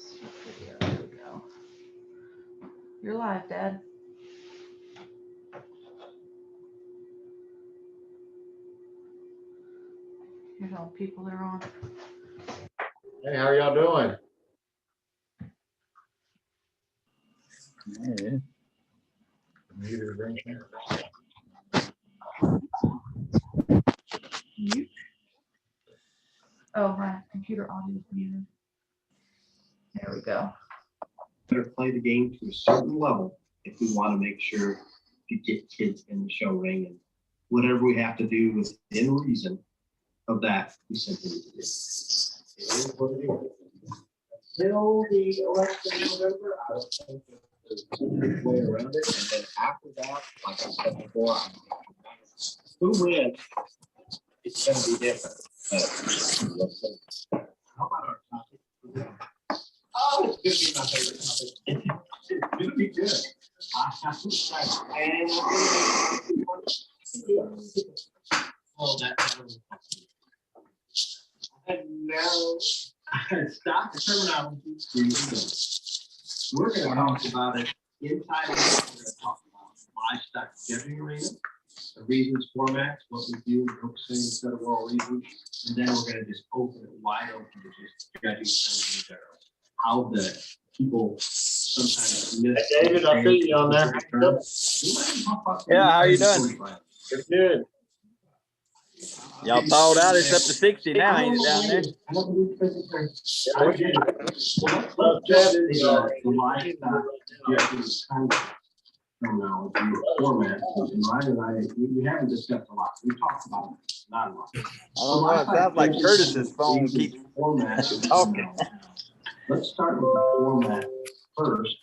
Video. There we go. You're live, Dad. Here's all the people that are on. Hey, how are y'all doing? Hey. Computer ringing. Mute. Oh, my computer audio is muted. There we go. Better play the game to a certain level if we want to make sure to get kids in the show ring, and whatever we have to do within reason of that, we simply need to do. It is what it is. Until the election in November, I don't think there's a way around it. And then after that, like I said before, who wins, it's going to be different. How about our topic? Oh, it's gonna be my favorite topic. It's gonna be good. I have to say, and oh, that. And now, stop the terminology. We're gonna talk about it inside. We're gonna talk about livestock scheduling arena, the reasons, formats, what we do, focusing instead of all reasons, and then we're gonna just open it wide open to just judging trends in general. How the people sometimes miss. Hey, David, I see you on there. Yeah, how you doing? Pretty good. Y'all thawed out. It's up to 60 now, ain't it, down there? Format, we haven't discussed a lot. We talked about it, not a lot. I don't know. It sounds like Curtis's phone keeps talking. Let's start with the format first.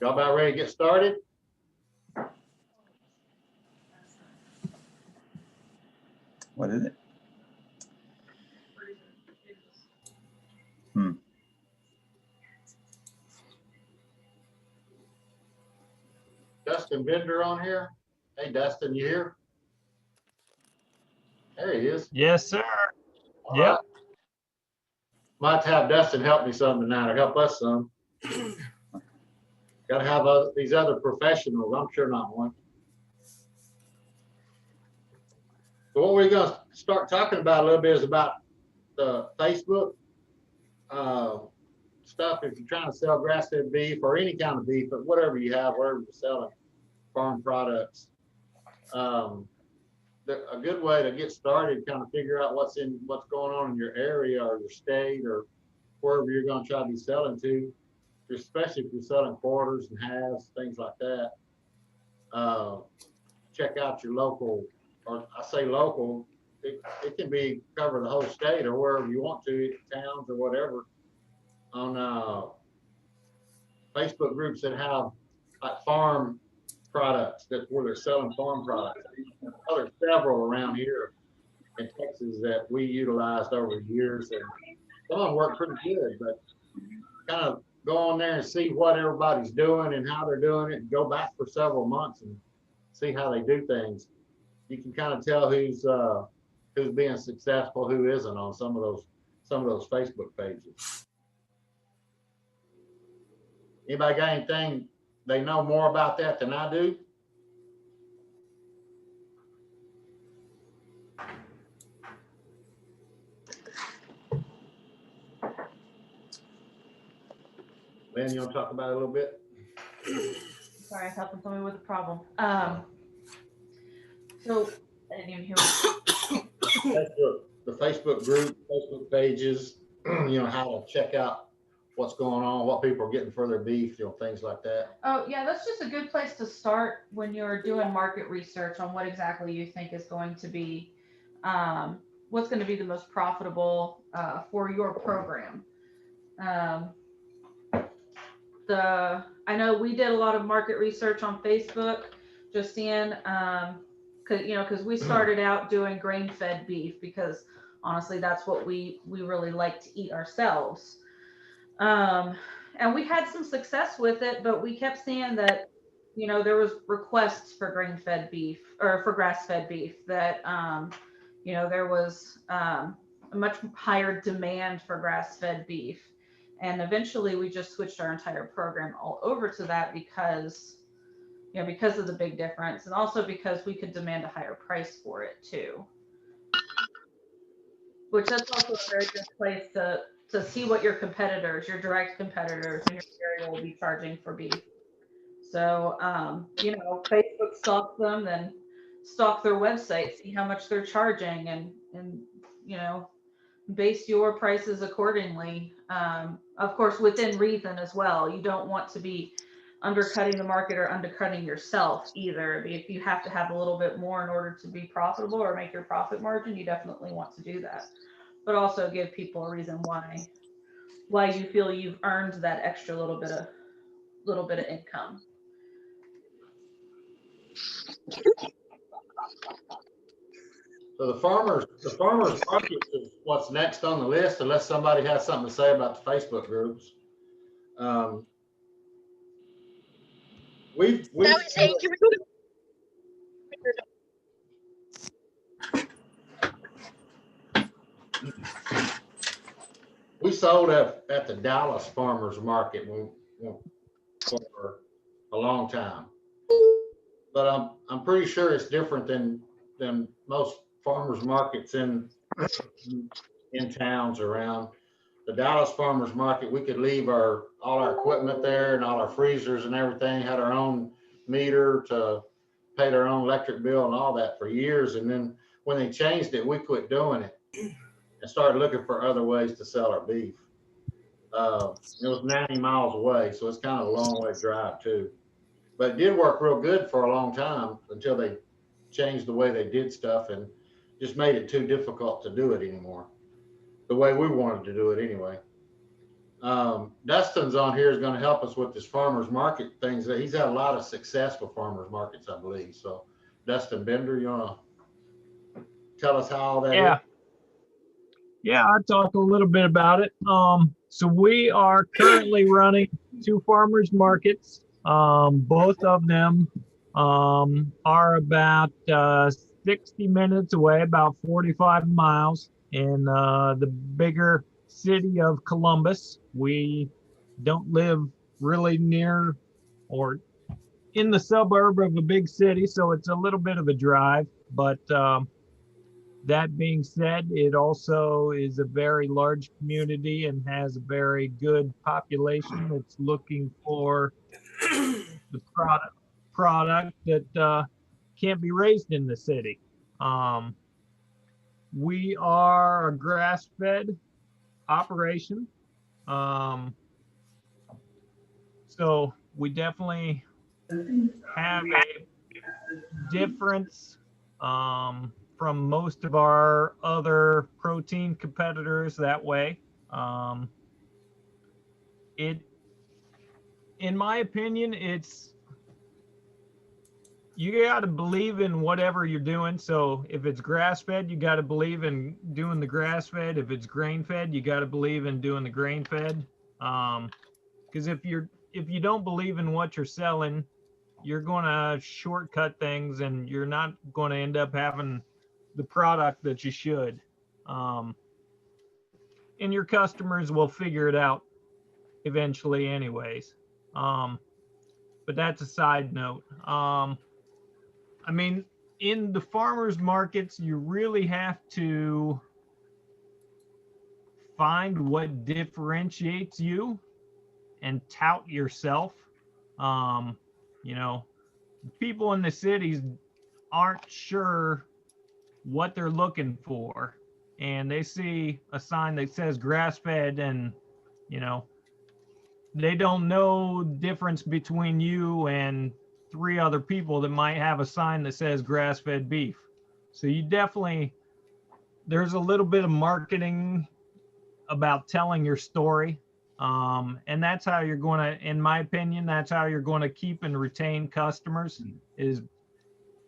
Y'all about ready to get started? What is it? Dustin Bender on here? Hey, Dustin, you here? There he is. Yes, sir. All Yep. right. Might have Dustin help me some tonight, or help us some. Got to have these other professionals. I'm sure not one. So what we're going to start talking about a little bit is about the Facebook stuff. If you're trying to sell grass-fed beef or any kind of beef, but whatever you have, whatever you're selling, farm products. A good way to get started, kind of figure out what's going on in your area or your state or wherever you're going to try to be selling to, especially if you're selling quarters and halves, things like that. Check out your local, or I say local, it can be cover the whole state or wherever you want to, towns or whatever, on Facebook groups that have like farm products, that's where they're selling farm products. There's several around here in Texas that we utilized over the years, and some of them work pretty good, but kind of go on there and see what everybody's doing and how they're doing it, and go back for several months and see how they do things. You can kind of tell who's being successful, who isn't on some of those Facebook pages. Anybody got anything they know more about that than I do? Lynn, you want to talk about it a little bit? Sorry, I was helping somebody with a problem. So I didn't even hear The Facebook group, Facebook pages, how to check out what's going on, what people are getting for their beef, things like that. Oh, yeah, that's just a good place to start when you're doing market research on what exactly you think is going to be, what's going to be the most profitable for your program. I know we did a lot of market research on Facebook, just seeing, because we started out doing grain-fed beef because honestly, that's what we really like to eat ourselves. And we had some success with it, but we kept seeing that you know, there was requests for grain-fed beef or for grass-fed beef that, you know, there was a much higher demand for grass-fed beef. And eventually we just switched our entire program all over to that because, you know, because of the big difference and also because we could demand a higher price for it too. Which that's also a very good place to see what your competitors, your direct competitors in your area will be charging for beef. So, you know, Facebook stalk them, then stalk their website, see how much they're charging, and you know, base your prices accordingly. Of course, within reason as well. You don't want to be undercutting the market or undercutting yourself either. If you have to have a little bit more in order to be profitable or make your profit margin, you definitely want to do that. But also give people a reason why you feel you've earned that extra little bit of income. So the farmers market is what's next on the list, unless somebody has something to say about the Facebook groups. Um, we've we sold at the Dallas Farmers Market for a long time, but I'm pretty sure it's different than most farmers markets in towns around. The Dallas Farmers Market, we could leave all our equipment there and all our freezers and everything, had our own meter to pay our own electric bill and all that for years. And then when they changed it, we quit doing it and started looking for other ways to sell our beef. It was 90 miles away, so it's kind of a long way drive too. But it did work real good for a long time until they changed the way they did stuff and just made it too difficult to do it anymore. The way we wanted to do it anyway. Dustin's on here is going to help us with this farmers market things. He's had a lot of success with farmers markets, I believe. So, Dustin Bender, you want to tell us how all that Yeah. is? Yeah, I'll talk a little bit about it. So we are currently running 2 farmers markets. Both of them are about 60 minutes away, about 45 miles in the bigger city of Columbus. We don't live really near or in the suburb of a big city, so it's a little bit of a drive, but that being said, it also is a very large community and has a very good population that's looking for the product that can't be raised in the city. We are a grass-fed operation. So we definitely have a difference from most of our other protein competitors that way. In my opinion, you got to believe in whatever you're doing. So if it's grass fed, you got to believe in doing the grass fed. If it's grain fed, you got to believe in doing the grain fed. Because if you don't believe in what you're selling, you're going to shortcut things and you're not going to end up having the product that you should. And your customers will figure it out eventually anyways. But that's a side note. I mean, in the farmers markets, you really have to find what differentiates you and tout yourself. You know, people in the cities aren't sure what they're looking for, and they see a sign that says grass fed, and you know, they don't know difference between you and 3 other people that might have a sign that says grass fed beef. So you definitely, there's a little bit of marketing about telling your story. And that's how you're going to, in my opinion, that's how you're going to keep and retain customers, is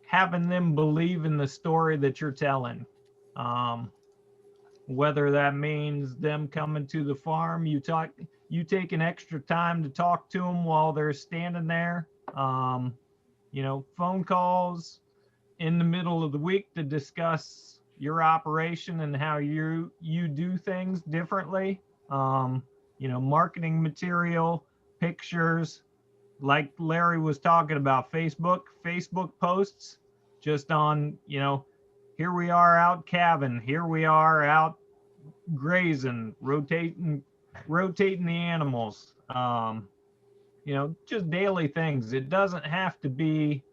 having them believe in the story that you're telling. Whether that means them coming to the farm, you take an extra time to talk to them while they're standing there, Phone calls in the middle of the week to discuss your operation and how you do things differently. Marketing material, pictures, like Larry was talking about, Facebook posts, just on, here we are out calving, here we are out grazing, rotating the animals. Just daily things. It doesn't have to be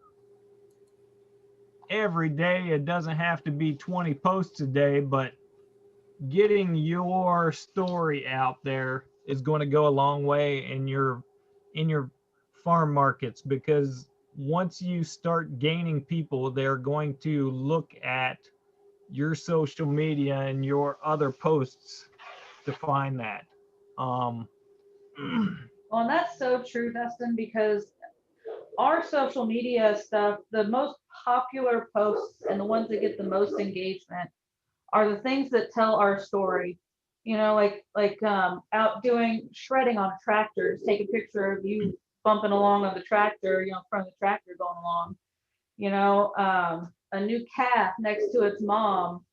every day. It doesn't have to be 20 posts a day, but getting your story out there is going to go a long way in your farm markets, because once you start gaining people, they're going to look at your social media and your other posts to find that. Well, and that's so true, Dustin, because our social media stuff, the most popular posts and the ones that get the most engagement are the things that tell our story. Out doing shredding on tractors, take a picture of you bumping along on the tractor, in front of the tractor going along, a new calf next to its mom,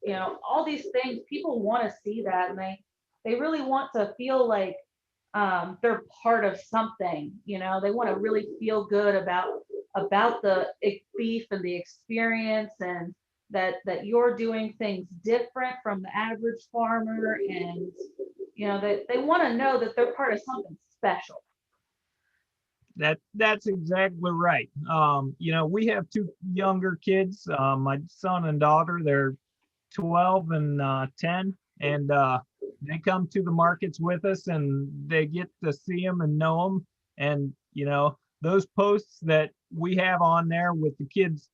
all these things. People want to see that, and they really want to feel like they're part of something. They want to really feel good about the beef and the experience, and that you're doing things different from the average farmer, and that they want to know that they're part of something special. That's exactly right. We have two younger kids, my son and daughter. They're 12 and 10, and they come to the markets with us, and they get to see them and know them. And those posts that we have on there with the kids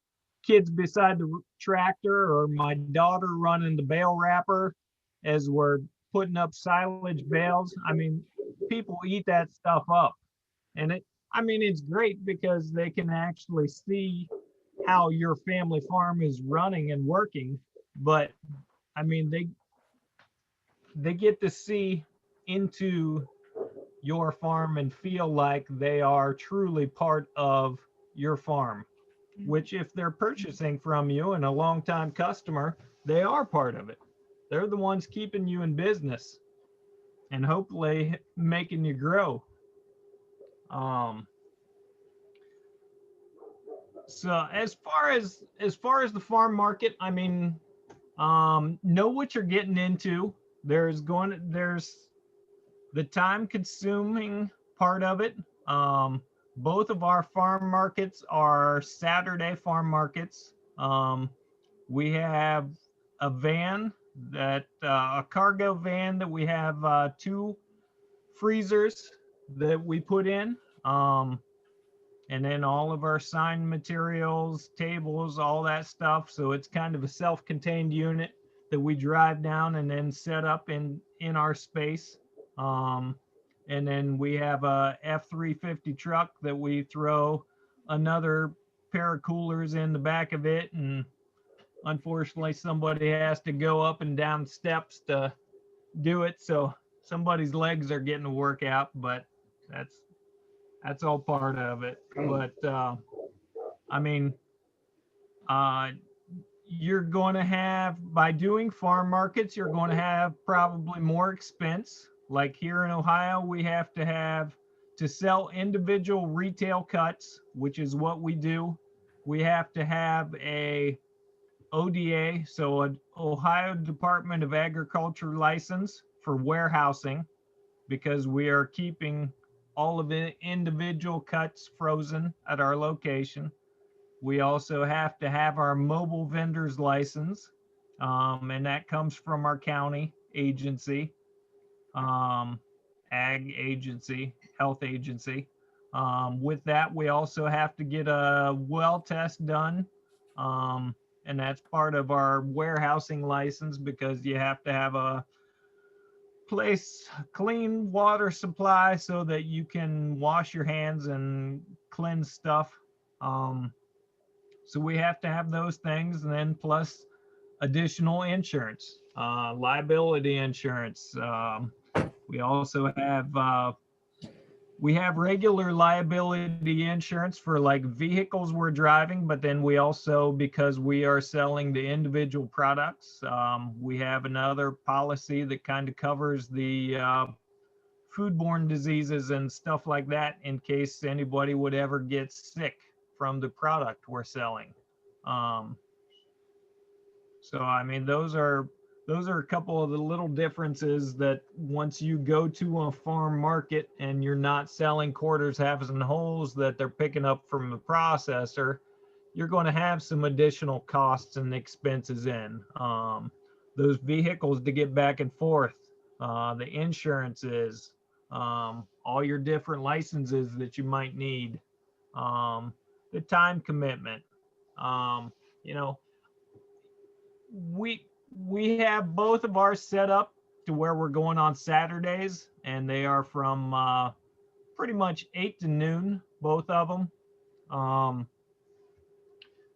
beside the tractor, or my daughter running the bale wrapper as we're putting up silage bales. I mean, people eat that stuff up, and it's great because they can actually see how your family farm is running and working. But they get to see into your farm and feel like they are truly part of your farm, which, if they're purchasing from you and a longtime customer, they are part of it. They're the ones keeping you in business and hopefully making you grow. So as far as the farm market, know what you're getting into. There's the time consuming part of it. Both of our farm markets are Saturday farm markets. We have a van a cargo van that we have 2 freezers that we put in. And then all of our sign materials, tables, all that stuff. So it's kind of a self-contained unit that we drive down and then set up in our space. And then we have a F-350 truck that we throw another pair of coolers in the back of it. And unfortunately, somebody has to go up and down steps to do it. So somebody's legs are getting a workout, but that's all part of it. But you're going to have, by doing farm markets, you're going to have probably more expense. Like here in Ohio, we have to sell individual retail cuts, which is what we do. We have to have a ODA, so an Ohio Department of Agriculture license for warehousing, because we are keeping all of the individual cuts frozen at our location. We also have to have our mobile vendor's license, and that comes from our county agency, ag agency, health agency. With that, we also have to get a well test done, and that's part of our warehousing license, because you have to have a clean water supply so that you can wash your hands and cleanse stuff. So we have to have those things, and then plus additional insurance, liability insurance. We also have we have regular liability insurance for like vehicles we're driving, but then we also, because we are selling the individual products, we have another policy that kind of covers the foodborne diseases and stuff like that in case anybody would ever get sick from the product we're selling. So I mean, those are a couple of the little differences that once you go to a farm market and you're not selling quarters, halves, and wholes that they're picking up from the processor, you're going to have some additional costs and expenses in. Those vehicles to get back and forth, the insurances, all your different licenses that you might need, the time commitment. You know, we have both of ours set up to where we're going on Saturdays, and they are from pretty much 8 to noon, both of them.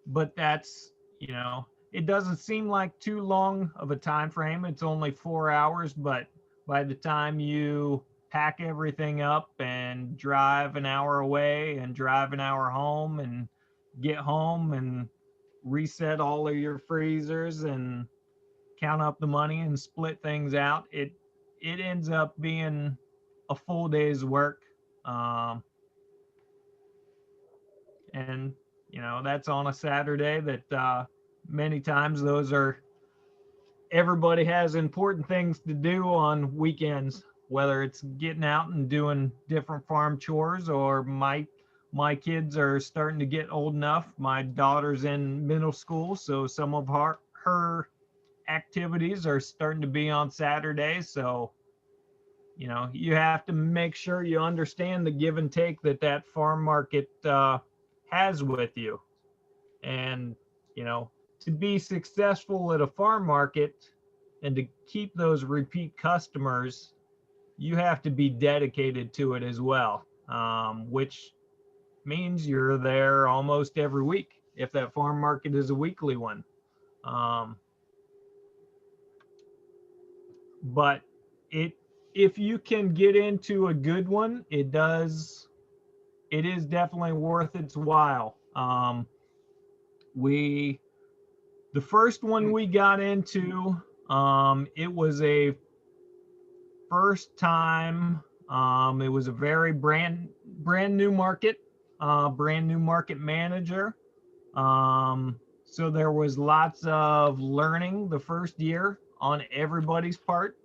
But that's, you know, it doesn't seem like too long of a time frame. It's only 4 hours, but by the time you pack everything up and drive an hour away and drive an hour home and get home and reset all of your freezers and count up the money and split things out, it ends up being a full day's work. And you know, that's on a Saturday that many times those are, everybody has important things to do on weekends, whether it's getting out and doing different farm chores, or my kids are starting to get old enough. My daughter's in middle school, so some of her activities are starting to be on Saturdays. So, you know, you have to make sure you understand the give and take that farm market has with you. And, you know, to be successful at a farm market and to keep those repeat customers, you have to be dedicated to it as well, which means you're there almost every week if that farm market is a weekly one. But if you can get into a good one, it is definitely worth its while. The first one we got into, it was a first time, it was a very brand new market, brand new market manager. So there was lots of learning the first year on everybody's part.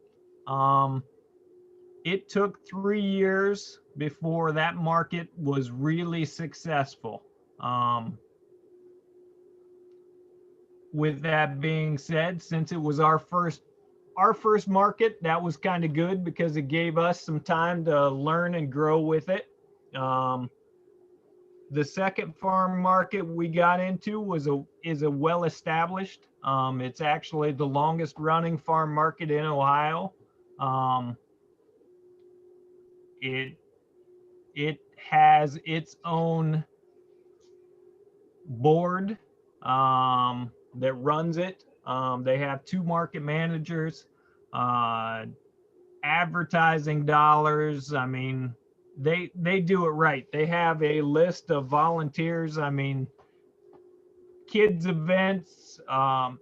It took 3 years before that market was really successful. With that being said, since it was our first market, that was kind of good because it gave us some time to learn and grow with it. The second farm market we got into is a well-established. It's actually the longest running farm market in Ohio. It has its own board that runs it. They have 2 market managers, advertising dollars. I mean, they do it right. They have a list of volunteers. I mean, kids events,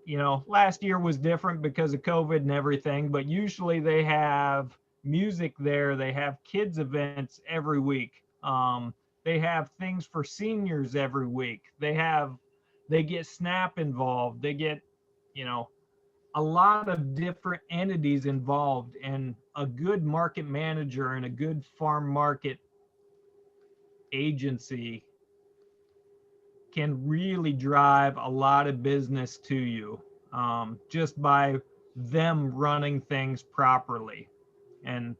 you know, last year was different because of COVID and everything, but usually they have music there. They have kids events every week. They have things for seniors every week. They get SNAP involved. They get, you know, a lot of different entities involved, and a good market manager and a good farm market agency can really drive a lot of business to you, just by them running things properly. And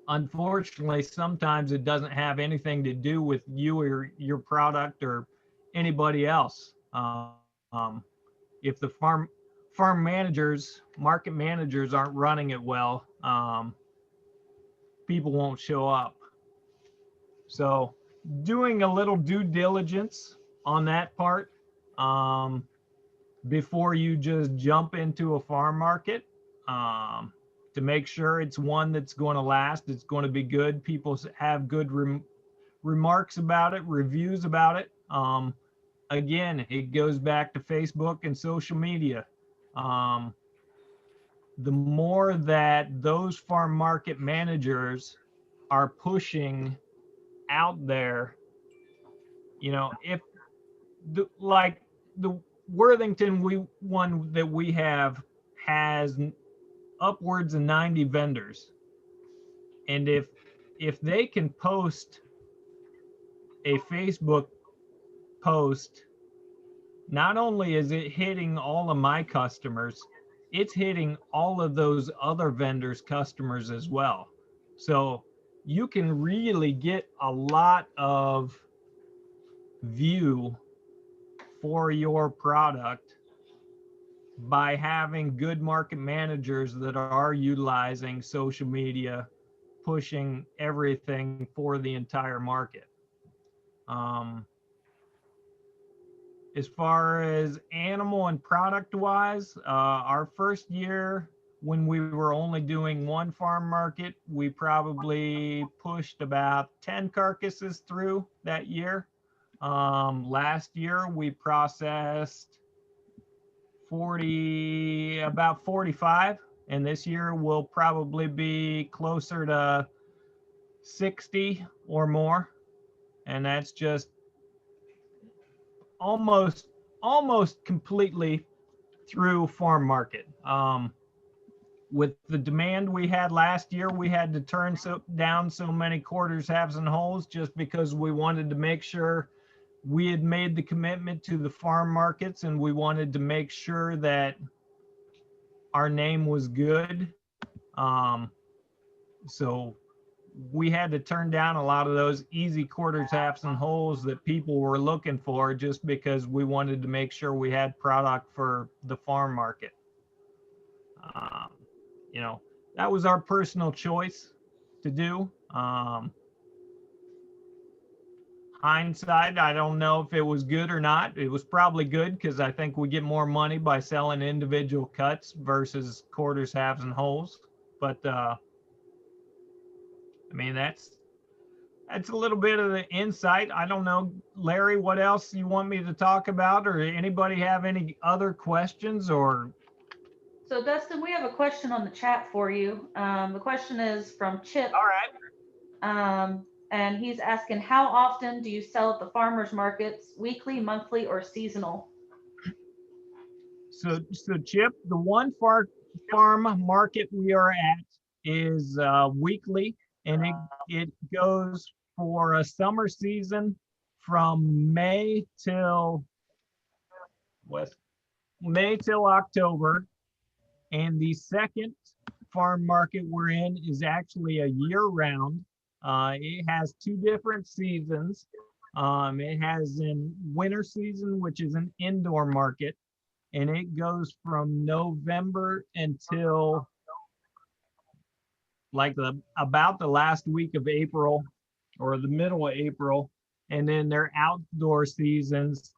unfortunately, sometimes it doesn't have anything to do with you or your product or anybody else. If the farm managers, market managers aren't running it well, people won't show up. So doing a little due diligence on that part, before you just jump into a farm market, to make sure it's one that's going to last. It's going to be good. People have good remarks about it, reviews about it. Again, it goes back to Facebook and social media. The more that those farm market managers are pushing out there, if like the Worthington one that we have has upwards of 90 vendors. And if they can post a Facebook post, not only is it hitting all of my customers, it's hitting all of those other vendors' customers as well. So you can really get a lot of view for your product by having good market managers that are utilizing social media, pushing everything for the entire market. As far as animal and product wise, our first year when we were only doing one farm market, we probably pushed about 10 carcasses through that year. Last year we processed about 45, and this year will probably be closer to 60 or more. And that's just almost completely through farm market. With the demand we had last year, we had to turn down so many quarters, halves, and wholes just because we wanted to make sure we had made the commitment to the farm markets, and we wanted to make sure that our name was good. So we had to turn down a lot of those easy quarters, halves, and wholes that people were looking for just because we wanted to make sure we had product for the farm market. That was our personal choice to do. Hindsight, I don't know if it was good or not. It was probably good because I think we get more money by selling individual cuts versus quarters, halves, and wholes. But that's a little bit of the insight. I don't know, Larry, what else you want me to talk about, or anybody have any other questions? Or So Dustin, we have a question on the chat for you. The question is from Chip. all right. And he's asking, how often do you sell at the farmers markets? Weekly, monthly, or seasonal? So Chip, the one farm market we are at is weekly, and it goes for a summer season from May till October. And the second farm market we're in is actually a year round. It has two different seasons. It has an winter season, which is an indoor market, and it goes from November until like about the last week of April or the middle of April. And then their outdoor seasons,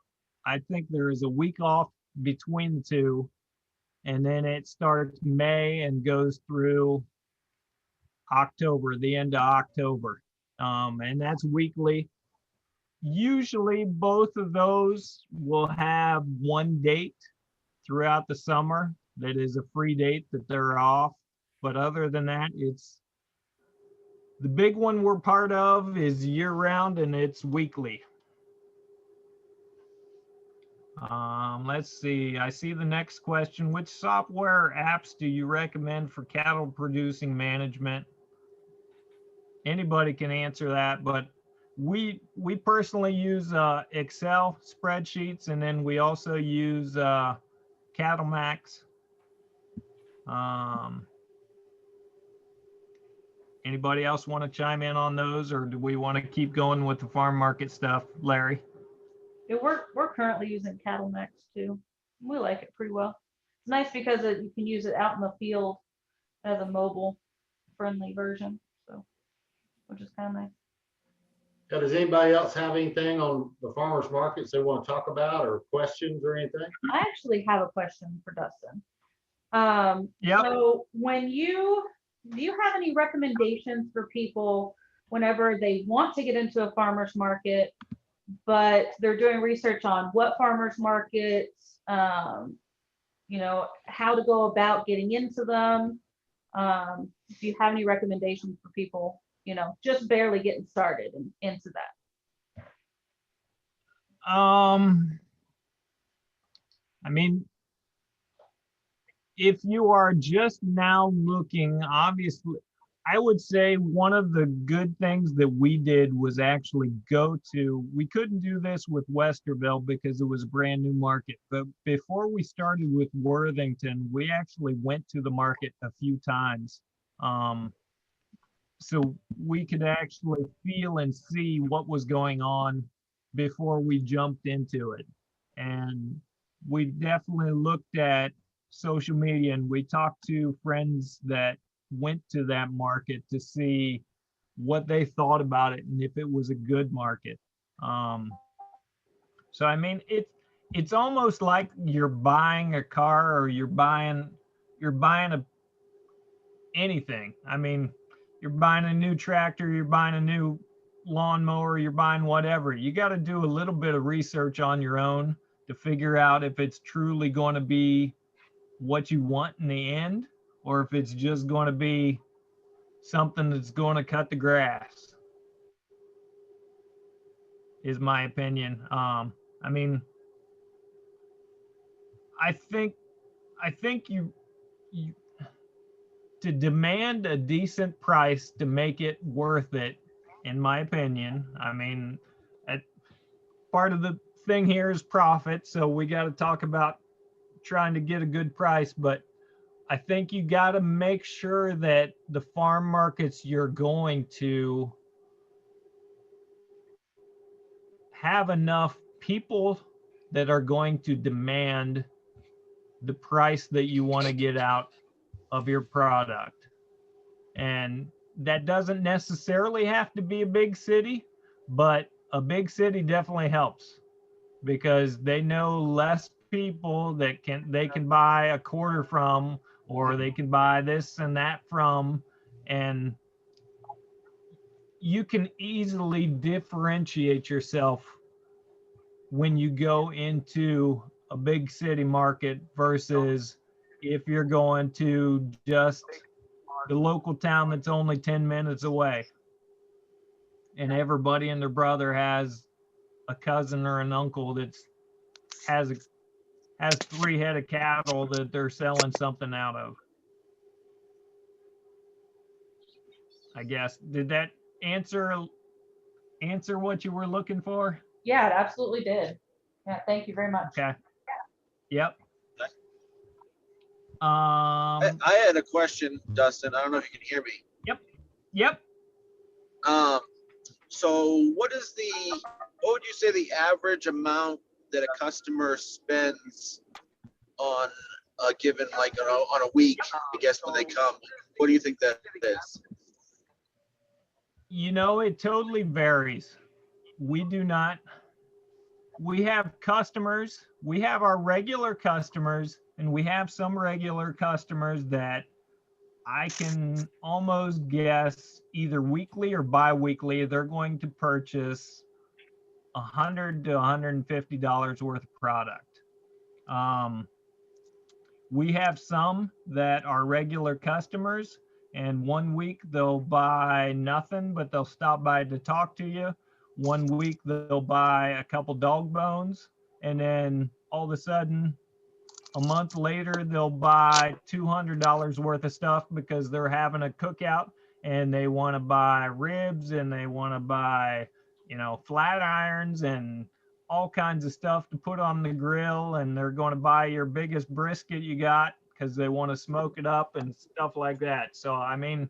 I think there is a week off between the two. And then it starts May and goes through October, the end of October. And that's weekly. Usually both of those will have one date throughout the summer that is a free date that they're off. But other than that, it's the big one we're part of is year round, and it's weekly. Let's see. I see the next question. Which software or apps do you recommend for cattle producing management? Anybody can answer that, but we personally use Excel spreadsheets, and then we also use CattleMax. Anybody else want to chime in on those, or do we want to keep going with the farm market stuff, Larry? Yeah, we're currently using CattleMax too. We like it pretty well. It's nice because you can use it out in the field as a mobile friendly version, so which is kind of nice. Now, does anybody else have anything on the farmers markets they want to talk about or questions or anything? I actually have a question for Dustin. Yep. So do you have any recommendations for people whenever they want to get into a farmer's market, but they're doing research on what farmer's markets, how to go about getting into them? Do you have any recommendations for people, just barely getting started and into that? I mean, if you are just now looking, obviously, I would say one of the good things that we did was actually we couldn't do this with Westerville because it was a brand new market, but before we started with Worthington, we actually went to the market a few times. So we could actually feel and see what was going on before we jumped into it. And we definitely looked at social media and we talked to friends that went to that market to see what they thought about it and if it was a good market. So I mean, it's almost like you're buying a car or you're buying anything. I mean, you're buying a new tractor, you're buying a new lawnmower, you're buying whatever. You got to do a little bit of research on your own to figure out if it's truly going to be what you want in the end, or if it's just going to be something that's going to cut the grass, is my opinion. I mean, I think you to demand a decent price to make it worth it, in my opinion. I mean, part of the thing here is profit, so we got to talk about trying to get a good price, but I think you got to make sure that the farm markets you're going to have enough people that are going to demand the price that you want to get out of your product. And that doesn't necessarily have to be a big city, but a big city definitely helps because they know less people that they can buy a quarter from, or they can buy this and that from, and you can easily differentiate yourself when you go into a big city market versus if you're going to just the local town that's only 10 minutes away and everybody and their brother has a cousin or an uncle that's has 3 head of cattle that they're selling something out of. I guess, did that answer what you were looking for? Yeah, it absolutely did. Yeah, thank you very much. Okay. Yep. I had a question, Dustin. I don't know if you can hear me. Yep. So what would you say the average amount that a customer spends on a given, like on a week, I guess, when they come? What do you think that is? It totally varies. We have customers, we have our regular customers, and we have some regular customers that I can almost guess either weekly or bi-weekly, they're going to purchase $100 to $150 worth of product. We have some that are regular customers, and one week they'll buy nothing, but they'll stop by to talk to you. One week they'll buy a couple dog bones, and then all of a sudden, a month later, they'll buy $200 worth of stuff because they're having a cookout and they want to buy ribs and they want to buy, flat irons and all kinds of stuff to put on the grill. And they're going to buy your biggest brisket you got because they want to smoke it up and stuff like that. So, I mean,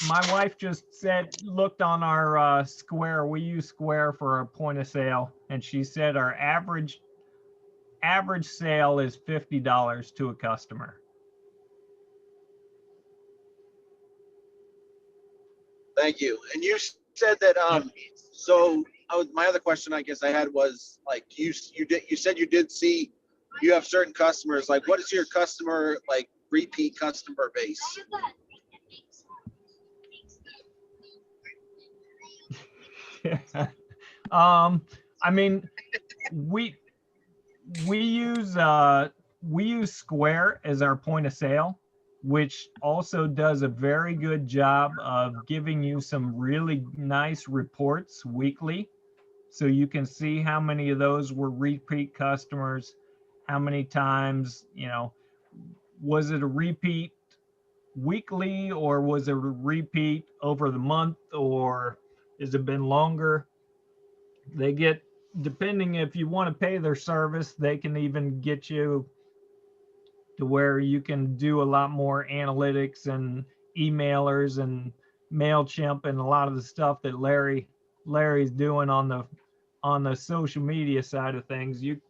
my wife just looked on our Square. We use Square for our point of sale, and she said our average sale is $50 to a customer. Thank you. And you said that. So my other question, I guess I had was like you said you did see you have certain customers, like what is your customer, like repeat customer base? I mean, we use Square as our point of sale, which also does a very good job of giving you some really nice reports weekly. So you can see how many of those were repeat customers, how many times, was it a repeat weekly or was it a repeat over the month or has it been longer? They get, depending if you want to pay their service, they can even get you to where you can do a lot more analytics and emailers and MailChimp and a lot of the stuff that Larry's doing on the social media side of things. You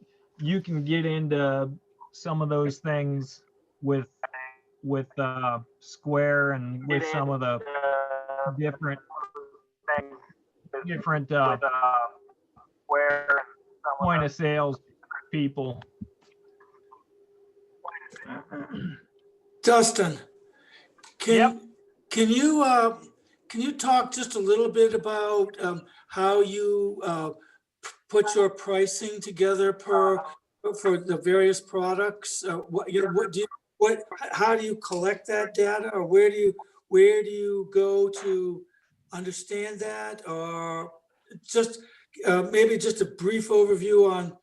can get into some of those things with Square and with some of the different point of sales people. Dustin, Yep. can you talk just a little bit about how you put your pricing together for the various products? How do you collect that data, or where do you go to understand that, or just maybe just a brief overview on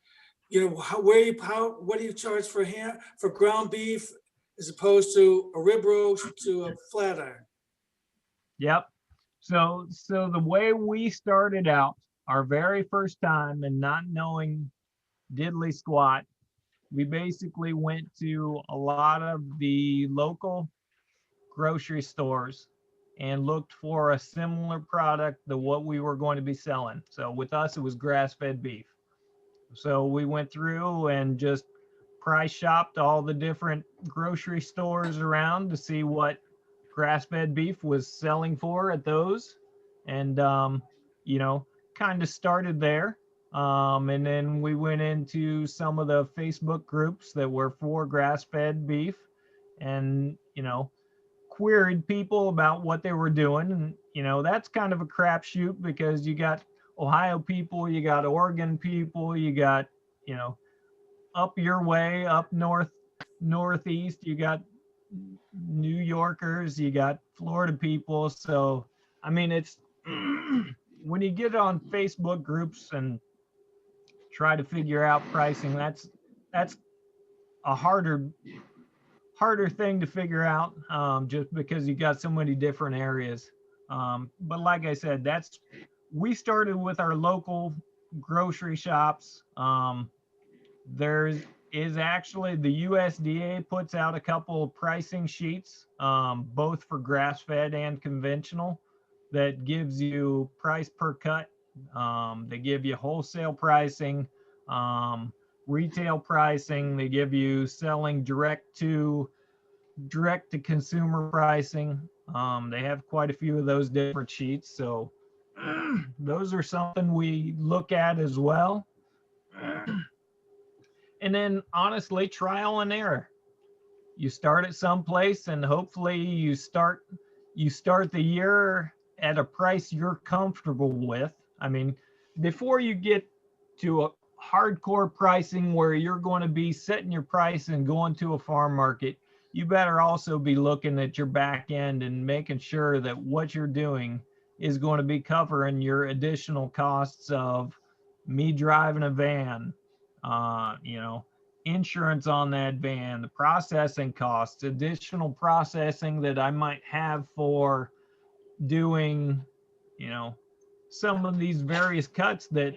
what do you charge for ground beef as opposed to a rib roast to a flat iron? Yep. So the way we started out our very first time and not knowing diddly squat, we basically went to a lot of the local grocery stores and looked for a similar product to what we were going to be selling. So with us, it was grass-fed beef. So we went through and just price shopped all the different grocery stores around to see what grass-fed beef was selling for at those, and kind of started there. And then we went into some of the Facebook groups that were for grass-fed beef, and queried people about what they were doing. And that's kind of a crapshoot because you got Ohio people, you got Oregon people, you got up your way, up northeast, you got New Yorkers, you got Florida people. So I mean, it's when you get on Facebook groups and try to figure out pricing, that's a harder thing to figure out, just because you got so many different areas. But like I said, we started with our local grocery shops. There is actually the USDA puts out a couple of pricing sheets, both for grass-fed and conventional, that gives you price per cut. They give you wholesale pricing, retail pricing. They give you selling direct to consumer pricing. They have quite a few of those different sheets. So those are something we look at as well. And then honestly, trial and error. You start at some place and hopefully you start the year at a price you're comfortable with. I mean, before you get to a hardcore pricing where you're going to be setting your price and going to a farm market, you better also be looking at your back end and making sure that what you're doing is going to be covering your additional costs of me driving a van, insurance on that van, the processing costs, additional processing that I might have for doing, some of these various cuts that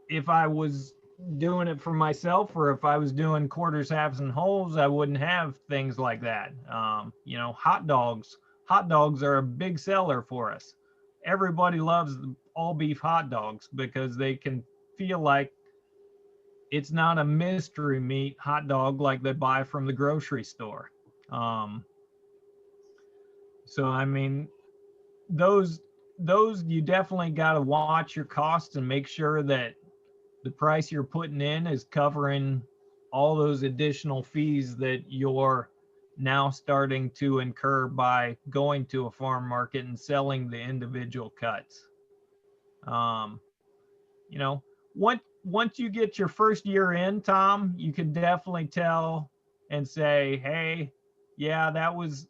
if I was doing it for myself or if I was doing quarters, halves, and wholes, I wouldn't have things like that. Hot dogs are a big seller for us. Everybody loves all beef hot dogs because they can feel like it's not a mystery meat hot dog like they buy from the grocery store. So I mean, those you definitely got to watch your costs and make sure that the price you're putting in is covering all those additional fees that you're now starting to incur by going to a farm market and selling the individual cuts. You know, once you get your first year in, Tom, you can definitely tell and say, hey, yeah, that was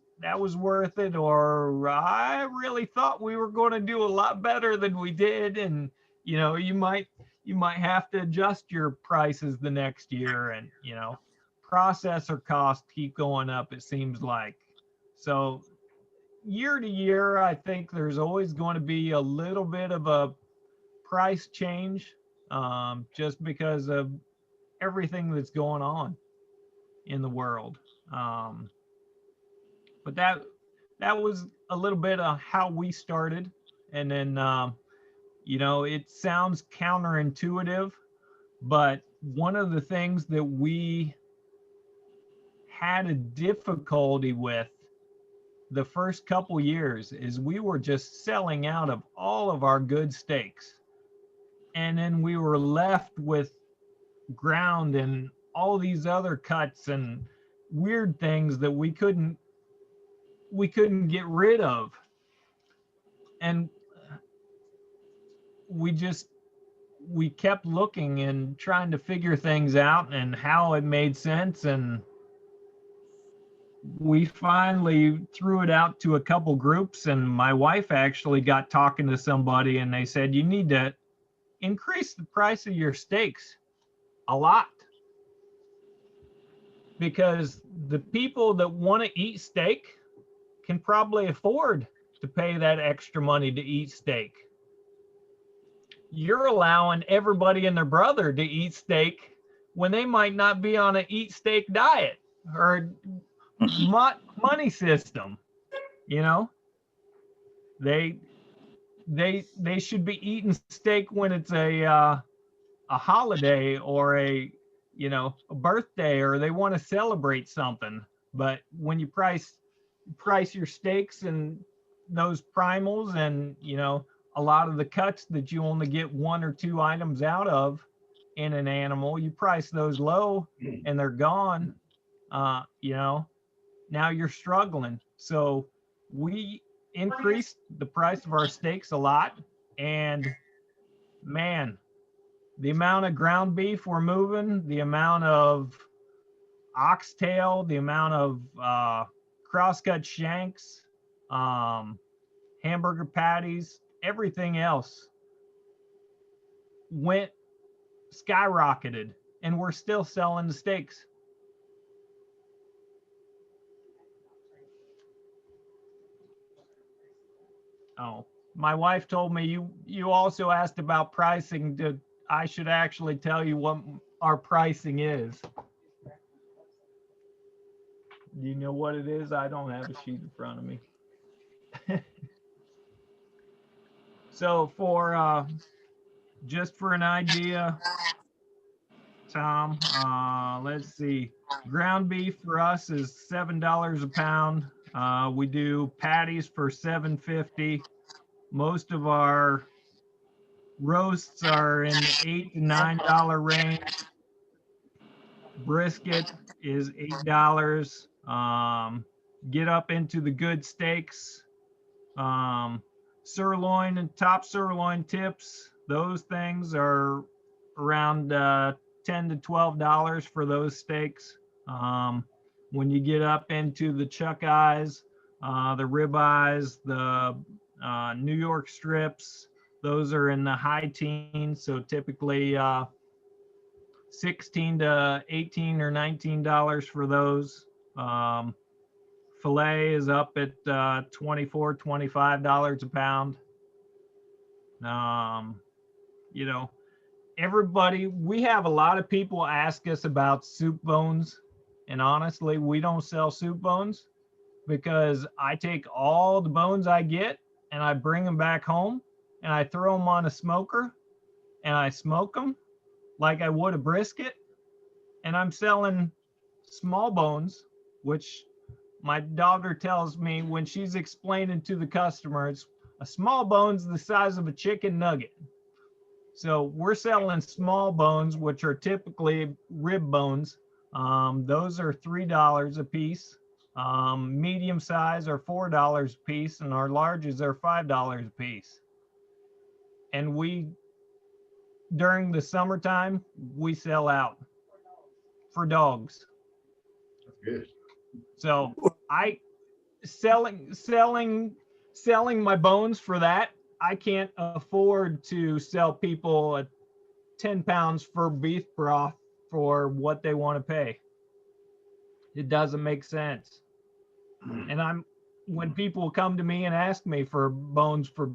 worth it, or I really thought we were going to do a lot better than we did. And you know, you might have to adjust your prices the next year. And you know, processor costs keep going up, it seems like. So year to year, I think there's always going to be a little bit of a price change, just because of everything that's going on in the world. But that was a little bit of how we started. And then, you know, it sounds counterintuitive, but one of the things that we had a difficulty with the first couple years is we were just selling out of all of our good steaks. And then we were left with ground and all these other cuts and weird things that we couldn't get rid of. And we kept looking and trying to figure things out and how it made sense. And we finally threw it out to a couple groups, and my wife actually got talking to somebody and they said, you need to increase the price of your steaks a lot, because the people that want to eat steak can probably afford to pay that extra money to eat steak. You're allowing everybody and their brother to eat steak when they might not be on an eat steak diet or money system. You know, they should be eating steak when it's a holiday or a birthday, or they want to celebrate something. But when you price your steaks and those primals, and you know, a lot of the cuts that you only get 1 or 2 items out of in an animal, you price those low and they're gone. You know, now you're struggling. So we increased the price of our steaks a lot, and man, the amount of ground beef we're moving, the amount of oxtail, the amount of crosscut shanks, hamburger patties, everything else went skyrocketed, and we're still selling the steaks. Oh, my wife told me you also asked about pricing. I should actually tell you what our pricing is. Do you know what it is? I don't have a sheet in front of me. So for just for an idea, Tom, let's see. Ground beef for us is $7 a pound. We do patties for $7.50. Most of our roasts are in the $8 to $9 range. Brisket is $8. Get up into the good steaks. Sirloin and top sirloin tips, those things are around $10 to $12 for those steaks. When you get up into the chuck eyes, the rib eyes, the New York strips, those are in the high teens. So typically $16 to $18 or $19 for those. Filet is up at $24, $25 a pound. You know, we have a lot of people ask us about soup bones, and honestly, we don't sell soup bones because I take all the bones I get and I bring them back home and I throw them on a smoker and I smoke them like I would a brisket, and I'm selling small bones, which my daughter tells me when she's explaining to the customers, a small bone's the size of a chicken nugget. So we're selling small bones, which are typically rib bones, Those are $3 a piece. Medium size are $4 a piece, and our larges are $5 a piece. And during the summertime, we sell out for dogs. That's good. So selling my bones for that, I can't afford to sell people 10 pounds for beef broth for what they want to pay. It doesn't make sense. And when people come to me and ask me for bones, for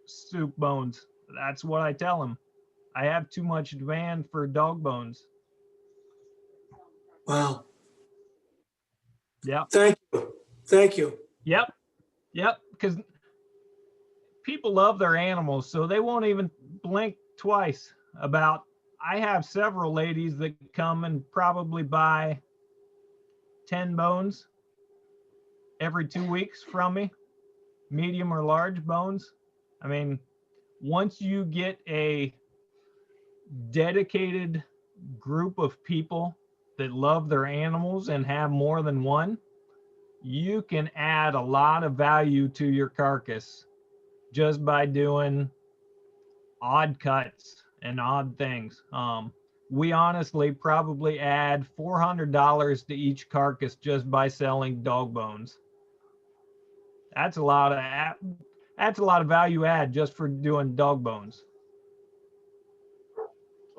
soup bones, that's what I tell them. I have too much demand for dog bones. Wow. Yep. Thank you. Thank you. Yep. Because people love their animals, so they won't even blink twice about. I have several ladies that come and probably buy 10 bones every 2 weeks from me, medium or large bones. I mean, once you get a dedicated group of people that love their animals and have more than one, you can add a lot of value to your carcass just by doing odd cuts and odd things. We honestly probably add $400 to each carcass just by selling dog bones. That's a lot of value add just for doing dog bones.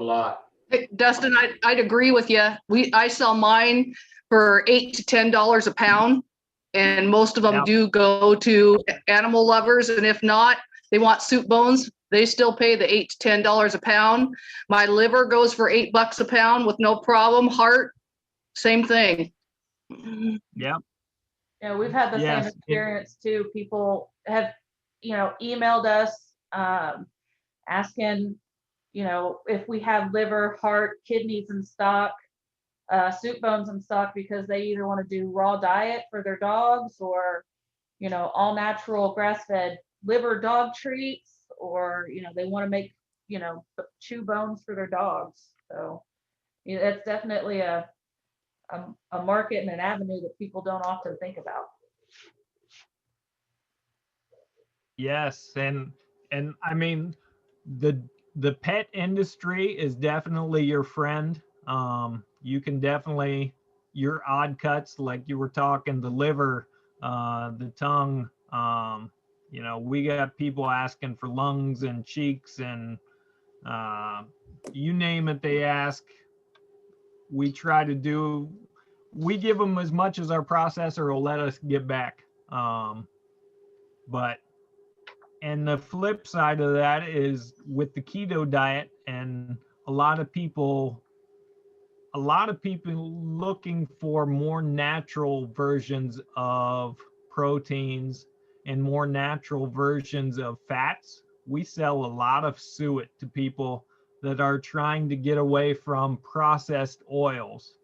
A lot. Hey, Dustin, I'd agree with you. I sell mine for $8 to $10 a pound, and most of them Yep. do go to animal lovers. And if not, they want soup bones, they still pay the $8 to $10 a pound. My liver goes for $8 a pound with no problem. Heart, same thing. Yep. Yeah, we've had the Yes, same experience too. People have, emailed us, asking, if we have liver, heart, kidneys in stock, soup bones in stock, because they either want to do raw diet for their dogs or, all natural grass-fed liver dog treats, or, they want to make, chew bones for their dogs. So it's definitely a market and an avenue that people don't often think about. Yes, and I mean the pet industry is definitely your friend. You can definitely your odd cuts, like you were talking, the liver, the tongue. We got people asking for lungs and cheeks and you name it, they ask. We try to do. We give them as much as our processor will let us get back. But and the flip side of that is with the keto diet, and a lot of people looking for more natural versions of proteins and more natural versions of fats. We sell a lot of suet to people that are trying to get away from processed oils.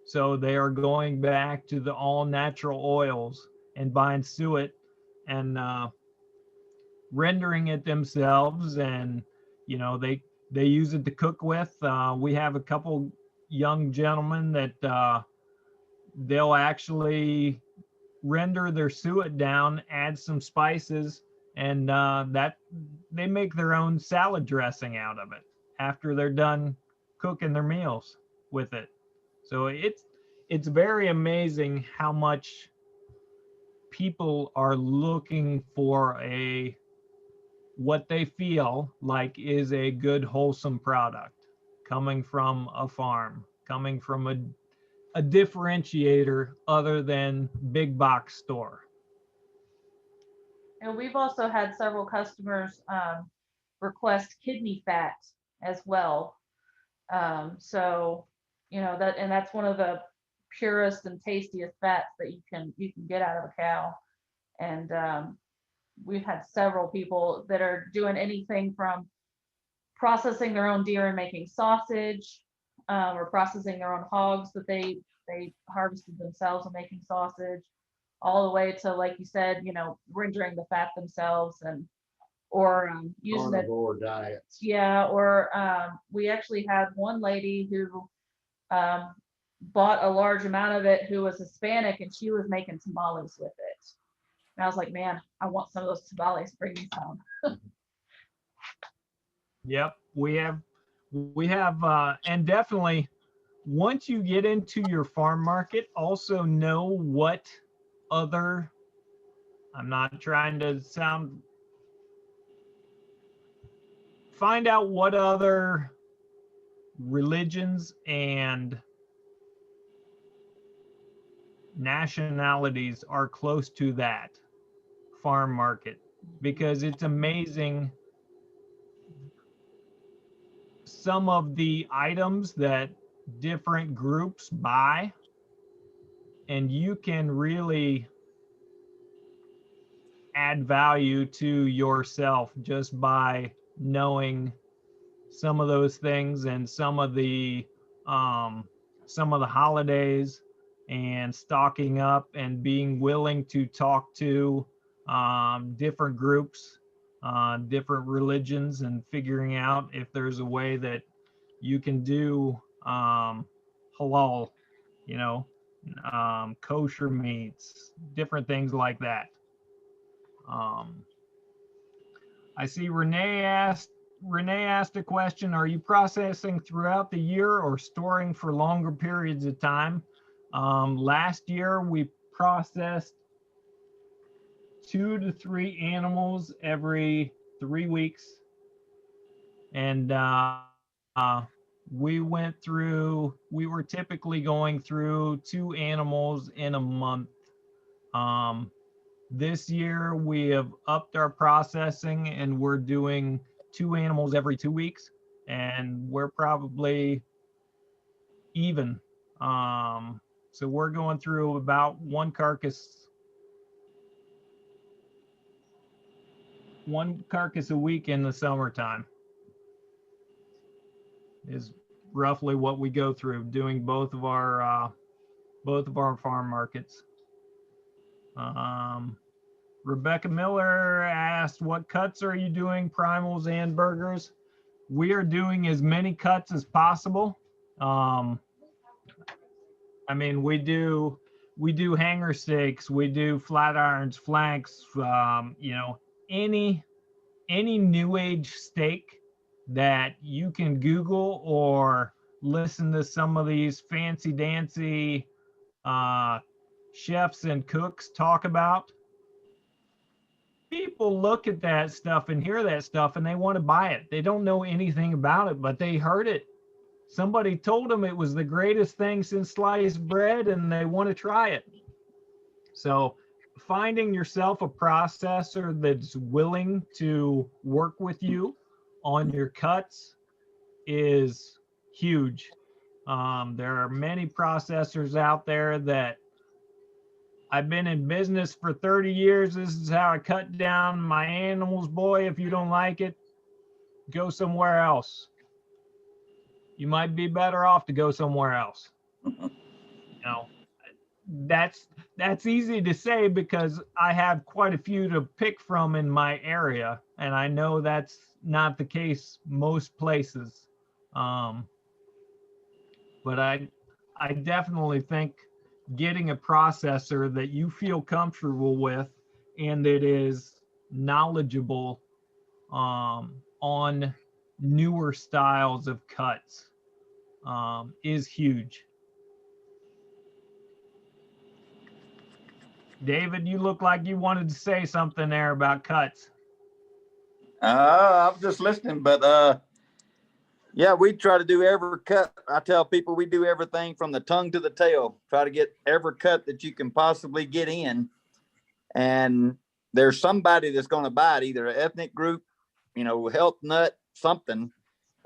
So they are going back to the all natural oils and buying suet and rendering it themselves, and they use it to cook with. We have a couple young gentlemen that they'll actually render their suet down, add some spices, and that they make their own salad dressing out of it after they're done cooking their meals with it. So it's very amazing how much people are looking for what they feel like is a good wholesome product coming from a farm, coming from a differentiator other than big box store. And we've also had several customers request kidney fat as well. So, that's one of the purest and tastiest fats that you can get out of a cow. And we've had several people that are doing anything from processing their own deer and making sausage, or processing their own hogs that they harvested themselves and making sausage, all the way to, like you said, rendering the fat themselves, and or using it. Carnivore diets. Yeah, or we actually had one lady who bought a large amount of it who was Hispanic, and she was making tamales with it. And I was like, man, I want some of those tamales. Bring me some. Yep, we have, and definitely, once you get into your farm market, also know what other, I'm not trying to find out what other religions and nationalities are close to that farm market, because it's amazing some of the items that different groups buy, and you can really add value to yourself just by knowing some of those things and some of the holidays, and stocking up and being willing to talk to different groups, different religions, and figuring out if there's a way that you can do halal, kosher meats, different things like that. I see Renee asked a question: are you processing throughout the year or storing for longer periods of time? Last year we processed 2 to 3 animals every 3 weeks, and we were typically going through 2 animals in a month. This year we have upped our processing, and we're doing 2 animals every 2 weeks, and we're probably even. So we're going through about one carcass a week in the summertime is roughly what we go through, doing both of our farm markets. Rebecca Miller asked, what cuts are you doing, primals and burgers? We are doing as many cuts as possible. I mean, we do hanger steaks, we do flat irons, flanks, any new age steak that you can Google or listen to some of these fancy dancy chefs and cooks talk about. People look at that stuff and hear that stuff and they want to buy it. They don't know anything about it, but they heard it. Somebody told them it was the greatest thing since sliced bread, and they want to try it. So finding yourself a processor that's willing to work with you on your cuts is huge. There are many processors out there that I've been in business for 30 years. This is how I cut down my animals. Boy, if you don't like it, go somewhere else. You might be better off to go somewhere else. That's easy to say because I have quite a few to pick from in my area, and I know that's not the case most places. But I definitely think getting a processor that you feel comfortable with and that is knowledgeable on newer styles of cuts is huge. David, you look like you wanted to say something there about cuts. I'm just listening, but yeah, we try to do every cut. I tell people we do everything from the tongue to the tail. Try to get every cut that you can possibly get in. And there's somebody that's going to buy it, either an ethnic group, health nut, something.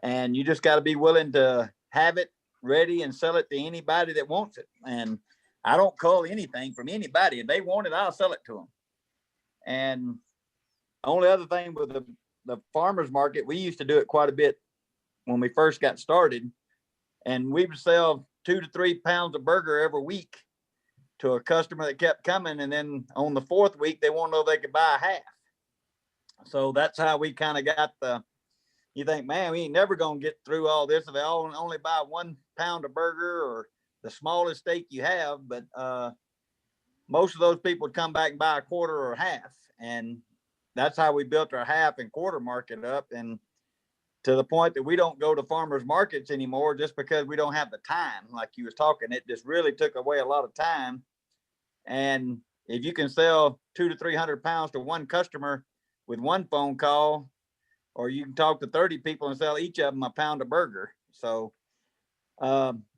And you just got to be willing to have it ready and sell it to anybody that wants it. And I don't call anything from anybody. If they want it, I'll sell it to them. And only other thing with the farmer's market, we used to do it quite a bit when we first got started. And we would sell 2 to 3 pounds of burger every week to a customer that kept coming. And then on the 4th week, they want to know if they could buy a half. So that's how we kind of got you think, man, we ain't never going to get through all this if they only buy 1 pound of burger or the smallest stake you have, but most of those people would come back and buy a quarter or half. And that's how we built our half and quarter market up. And to the point that we don't go to farmers markets anymore just because we don't have the time. Like you was talking, it just really took away a lot of time. And if you can sell 200 to 300 pounds to one customer with one phone call, or you can talk to 30 people and sell each of them a pound of burger. So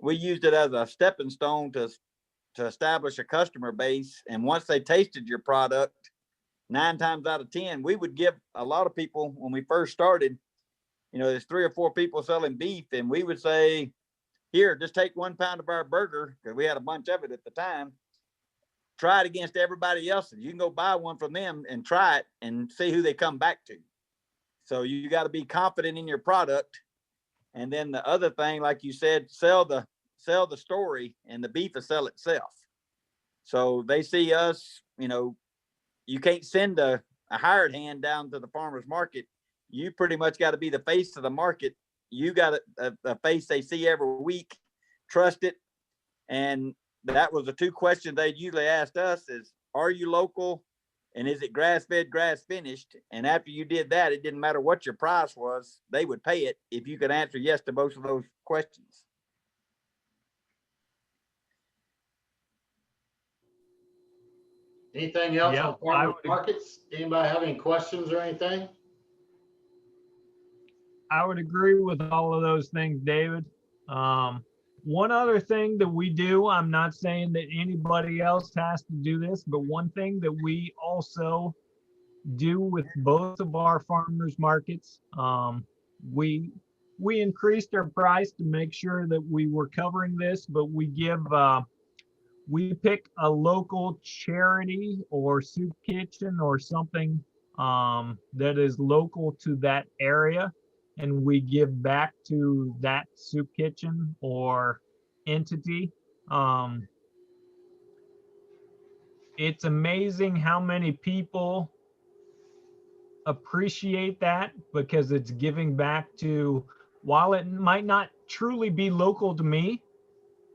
we used it as a stepping stone to establish a customer base. And once they tasted your product, 9 times out of 10, we would give a lot of people, when we first started, you know, there's 3 or 4 people selling beef, and we would say, here, just take 1 pound of our burger, because we had a bunch of it at the time. Try it against everybody else's. You can go buy one from them and try it and see who they come back to. So you got to be confident in your product. And then the other thing, like you said, sell the story, and the beef will sell itself. So they see us, you know, you can't send a hired hand down to the farmer's market. You pretty much got to be the face of the market. You got a face they see every week, trust it. And that was the 2 questions they usually asked us is, are you local? And is it grass-fed, grass-finished? And after you did that, it didn't matter what your price was, they would pay it if you could answer yes to both of those questions. Anything else Yeah, on farmers markets? Anybody have any questions or anything? I would agree with all of those things, David. One other thing that we do, I'm not saying that anybody else has to do this, but one thing that we also do with both of our farmers markets, we increased our price to make sure that we were covering this, but we pick a local charity or soup kitchen or something that is local to that area, and we give back to that soup kitchen or entity. It's amazing how many people appreciate that, because it's giving back to, while it might not truly be local to me,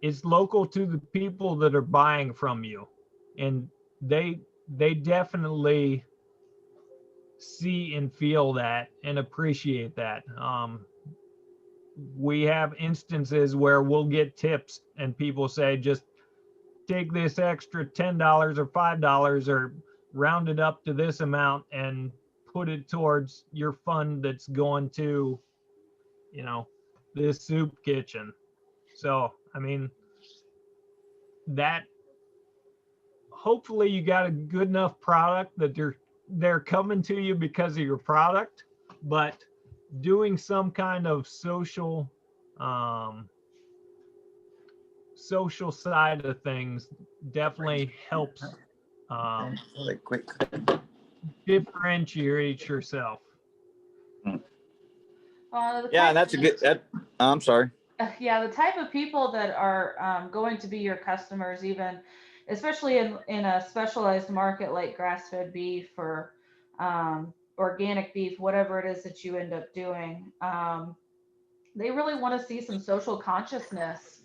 it's local to the people that are buying from you. And they definitely see and feel that and appreciate that. We have instances where we'll get tips and people say, just take this extra $10 or $5 or round it up to this amount and put it towards your fund that's going to, you know, this soup kitchen. So, I mean, that hopefully you got a good enough product that they're coming to you because of your product, but doing some kind of social side of things definitely helps differentiate yourself. Yeah, and that's a good, I'm sorry. Yeah, the type of people that are going to be your customers, even especially in a specialized market like grass-fed beef or organic beef, whatever it is that you end up doing, they really want to see some social consciousness.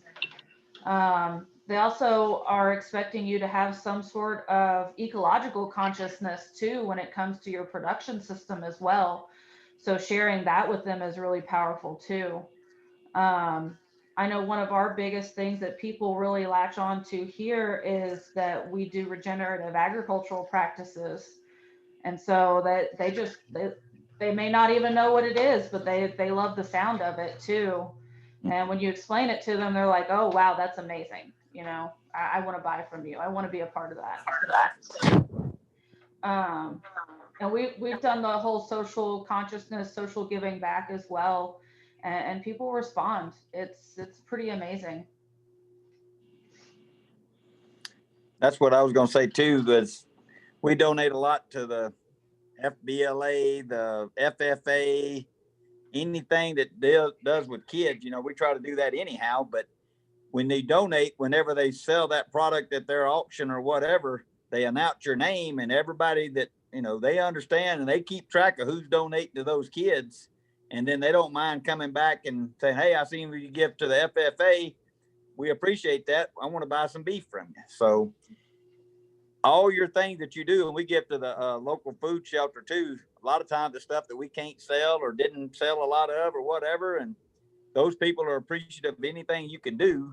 They also are expecting you to have some sort of ecological consciousness too when it comes to your production system as well. So sharing that with them is really powerful too. I know one of our biggest things that people really latch on to here is that we do regenerative agricultural practices. And so that they may not even know what it is, but they love the sound of it too. And when you explain it to them, they're like, oh, wow, that's amazing. You know, I want to buy from you. I want to be a part of that. And we've done the whole social consciousness, social giving back as well. And people respond. It's pretty amazing. That's what I was going to say too, is we donate a lot to the FBLA, the FFA, anything that does with kids. You know, we try to do that anyhow, but when they donate, whenever they sell that product at their auction or whatever, they announce your name, and everybody that, you know, they understand and they keep track of who's donating to those kids. And then they don't mind coming back and saying, hey, I seen you give to the FFA. we appreciate that. I want to buy some beef from you. So all your things that you do, and we give to the local food shelter too. A lot of times the stuff that we can't sell or didn't sell a lot of or whatever, and those people are appreciative of anything you can do.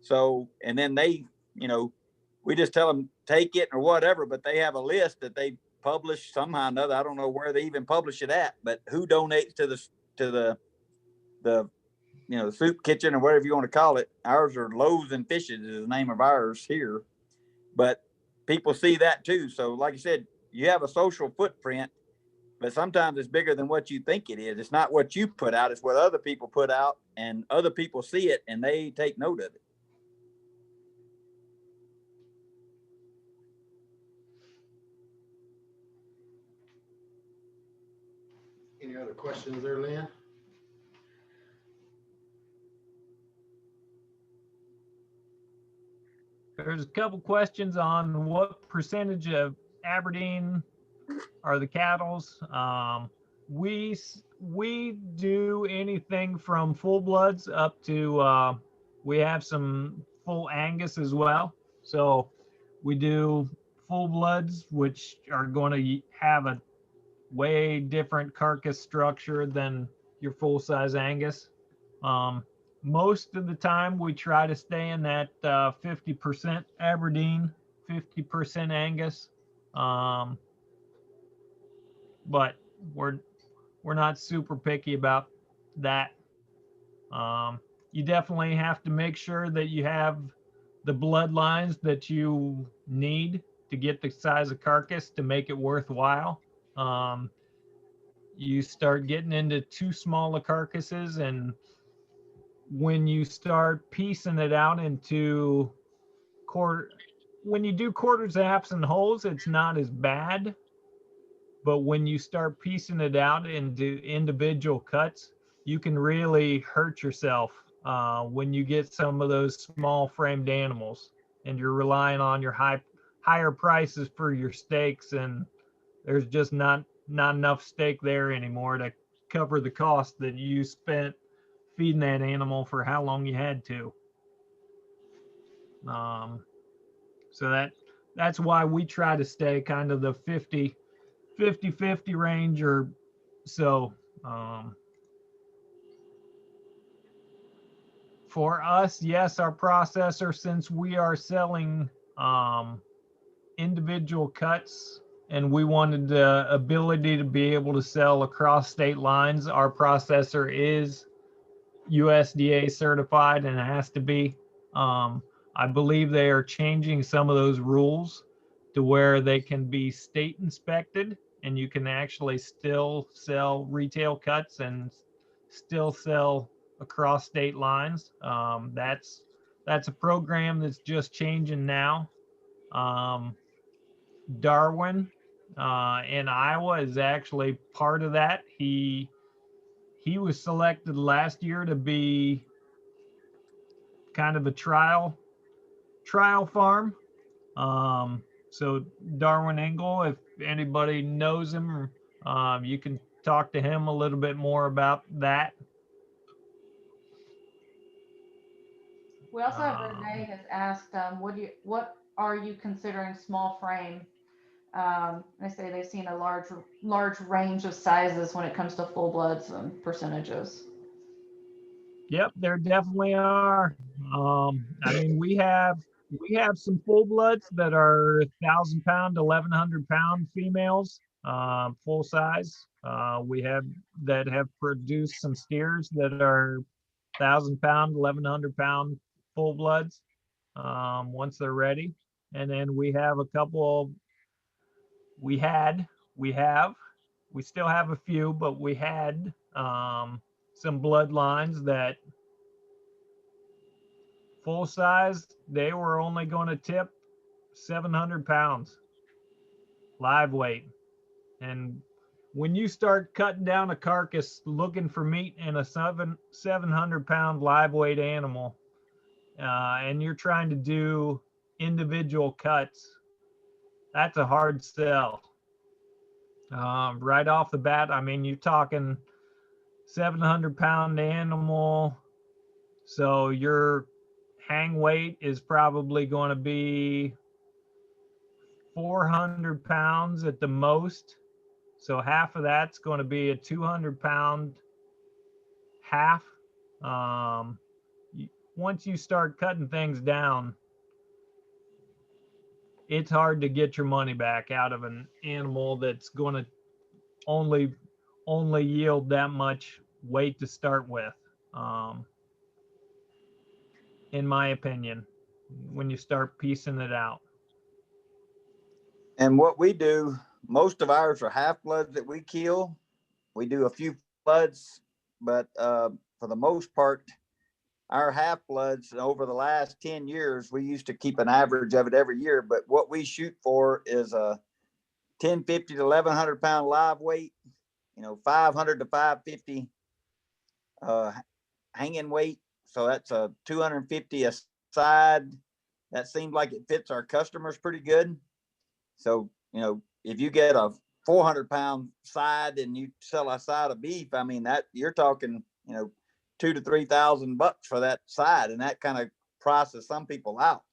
So, and then they, you know, we just tell them take it or whatever, but they have a list that they publish somehow or another. I don't know where they even publish it at, but who donates to the you know, the soup kitchen or whatever you want to call it. Ours are Loaves and Fishes is the name of ours here, but people see that too. So like I said, you have a social footprint, but sometimes it's bigger than what you think it is. It's not what you put out, it's what other people put out, and other people see it and they take note of it. Any other questions there, Lynn? There's a couple questions on what percentage of Aberdeen are the cattle's. We do anything from full bloods up to we have some full Angus as well. So we do full bloods, which are going to have a way different carcass structure than your full size Angus. Most of the time we try to stay in that 50% Aberdeen, 50% Angus. But we're not super picky about that. You definitely have to make sure that you have the bloodlines that you need to get the size of carcass to make it worthwhile. You start getting into too small of carcasses, and when you start piecing it out into when you do quarter zaps and wholes, it's not as bad. But when you start piecing it out into individual cuts, you can really hurt yourself when you get some of those small framed animals and you're relying on your higher prices for your steaks, and there's just not enough steak there anymore to cover the cost that you spent feeding that animal for how long you had to. So that's why we try to stay kind of the 50 range or so. For us, yes, our processor, since we are selling individual cuts and we wanted the ability to be able to sell across state lines, our processor is USDA certified and it has to be. I believe they are changing some of those rules to where they can be state inspected and you can actually still sell retail cuts and still sell across state lines. That's a program that's just changing now. Darwin in Iowa is actually part of that. He was selected last year to be kind of a trial farm. So Darwin Engel, if anybody knows him, you can talk to him a little bit more about that. We also have Renee has asked, what are you considering small frame? They say they've seen a large range of sizes when it comes to full bloods and percentages. Yep, there definitely are. I mean, we have some full bloods that are 1,000 pound, 1,100 pound females, full size. We have that have produced some steers that are 1,000 pound, 1,100 pound full bloods once they're ready. And then we have a couple. We still have a few, but we had some bloodlines that full size, they were only going to tip 700 pounds live weight. And when you start cutting down a carcass looking for meat in a 700 pound live weight animal, and you're trying to do individual cuts, that's a hard sell. Right off the bat, I mean, you're talking 700 pound animal. So you're hang weight is probably going to be 400 pounds at the most. So half of that's going to be a 200-pound half. Once you start cutting things down, it's hard to get your money back out of an animal that's going to only yield that much weight to start with. In my opinion, when you start piecing it out. And what we do, most of ours are half bloods that we kill. We do a few bloods, but for the most part, our half bloods over the last 10 years, we used to keep an average of it every year. But what we shoot for is a 1050 to 1100 pound live weight, 500 to 550 hanging weight. So that's a 250 a side. That seems like it fits our customers pretty good. So, if you get a 400-pound side and you sell a side of beef, I mean, that you're talking, $2,000 to $3,000 for that side. And that kind of prices some people out.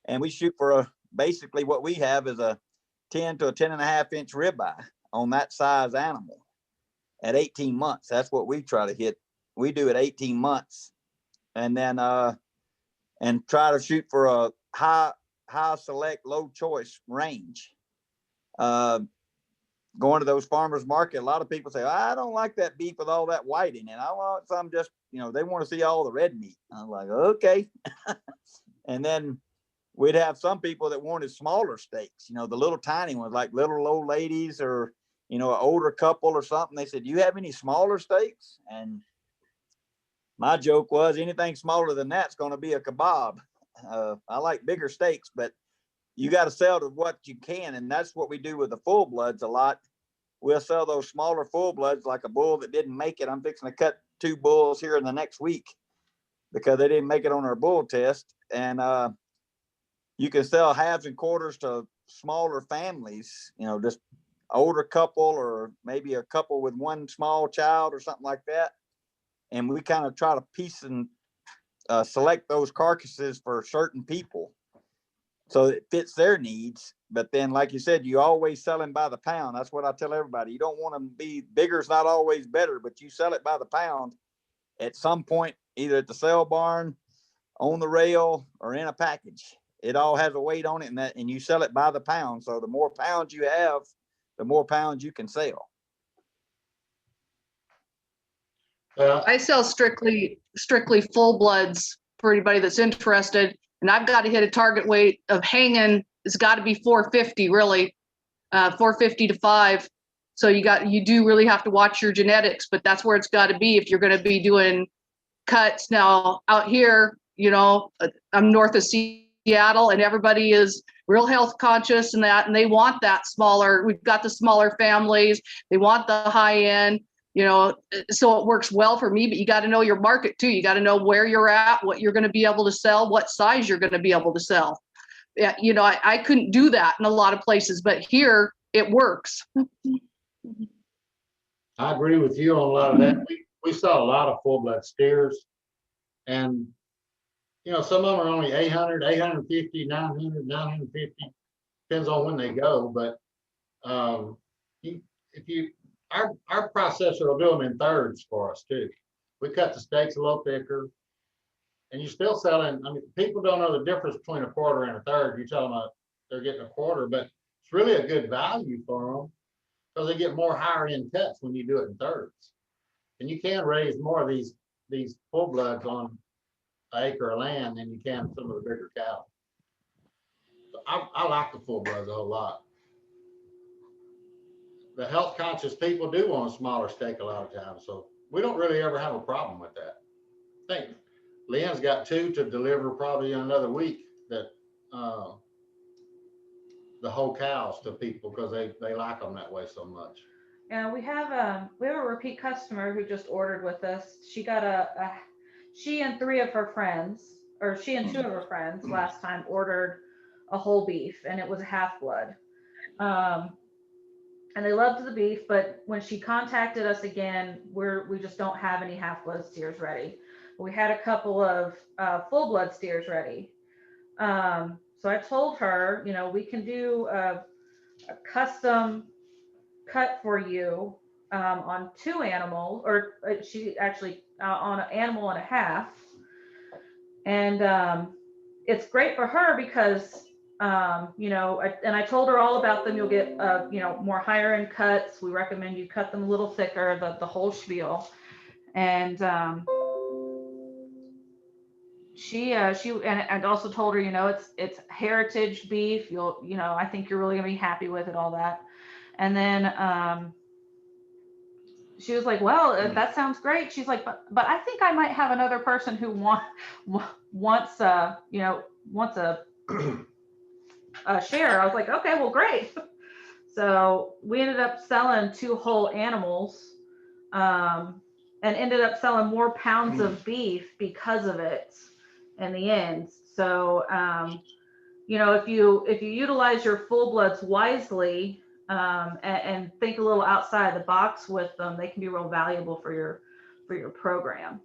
And we shoot for basically what we have is a 10 to a 10.5-inch ribeye on that size animal at 18 months. That's what we try to hit. We do it 18 months and then, and try to shoot for a high select, low choice range. Going to those farmers market, a lot of people say, I don't like that beef with all that white in it. I want some just, they want to see all the red meat. I'm like, okay. And then we'd have some people that wanted smaller steaks, the little tiny ones, like little old ladies or, an older couple or something. They said, do you have any smaller steaks? And my joke was anything smaller than that's going to be a kebab. I like bigger steaks, but you got to sell to what you can. And that's what we do with the full bloods a lot. We'll sell those smaller full bloods, like a bull that didn't make it. I'm fixing to cut 2 bulls here in the next week because they didn't make it on our bull test. And you can sell halves and quarters to smaller families, just older couple or maybe a couple with one small child or something like that. And we kind of try to piece and select those carcasses for certain people so it fits their needs. But then, like you said, you always sell them by the pound. That's what I tell everybody. You don't want them to be bigger. It's not always better, but you sell it by the pound at some point, either at the sale barn, on the rail, or in a package. It all has a weight on it, and you sell it by the pound. So the more pounds you have, the more pounds you can sell. I sell strictly full bloods for anybody that's interested. And I've got to hit a target weight of hanging. It's got to be 450, really, 450 to 5. So you do really have to watch your genetics, but that's where it's got to be if you're going to be doing cuts. Now out here, I'm north of Seattle, and everybody is real health conscious and they want that smaller. We've got the smaller families. They want the high end. So it works well for me, but you got to know your market too. You got to know where you're at, what you're going to be able to sell, what size you're going to be able to sell. Yeah, I couldn't do that in a lot of places, but here it works. I agree with you on a lot of that. We saw a lot of full-blood steers, and some of them are only 800, 850, 900, 950. Depends on when they go, but our processor will do them in thirds for us too. We cut the steaks a little thicker, and you're still selling. I mean, people don't know the difference between a quarter and a third. You tell them they're getting a quarter, but it's really a good value for them because they get more higher end cuts when you do it in thirds. And you can raise more of these full bloods on an acre of land than you can some of the bigger cows. So I like the full bloods a whole lot. The health conscious people do want a smaller steak a lot of times, so we don't really ever have a problem with that. I think Lynn's got 2 to deliver probably in another week, that the whole cows to people because they like them that way so much. And we have a repeat customer who just ordered with us. She got she and 3 of her friends, or she and 2 of her friends last time ordered a whole beef, and it was a half blood. And they loved the beef, but when she contacted us again, we just don't have any half blood steers ready. We had a couple of full blood steers ready. So I told her, you know, we can do a custom cut for you on 2 animals, or she actually on an animal and a half. And it's great for her because, you know, and I told her all about them. You'll get, you know, more higher end cuts. We recommend you cut them a little thicker, the whole spiel. And and also told her, you know, it's heritage beef. You know, I think you're really gonna be happy with it, all that. And then she was like, well, that sounds great. She's like, but I think I might have another person who wants you know, wants a share. I was like, okay, well, great. So we ended up selling 2 whole animals, and ended up selling more pounds of beef because of it in the end. So, you know, if you utilize your full bloods wisely, and think a little outside the box with them, they can be real valuable for your program.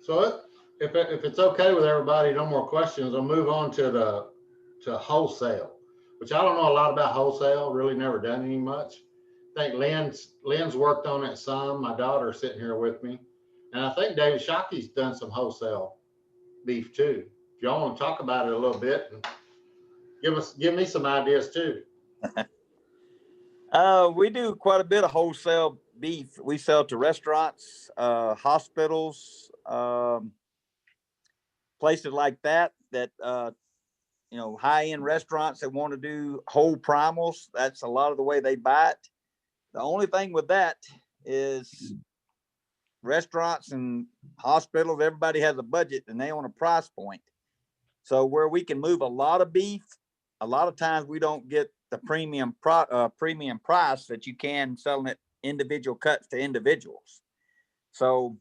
So if it's okay with everybody, no more questions, I'll move on to wholesale, which I don't know a lot about wholesale, really never done any much. I think Lynn's worked on it some. My daughter's sitting here with me. And I think David Shockey's done some wholesale beef too. If y'all want to talk about it a little bit and give me some ideas too. We do quite a bit of wholesale beef. We sell to restaurants, hospitals, places like that, you know, high-end restaurants that want to do whole primals. That's a lot of the way they buy it. The only thing with that is restaurants and hospitals, everybody has a budget and they own a price point. So where we can move a lot of beef, a lot of times we don't get the premium price that you can selling it individual cuts to individuals. So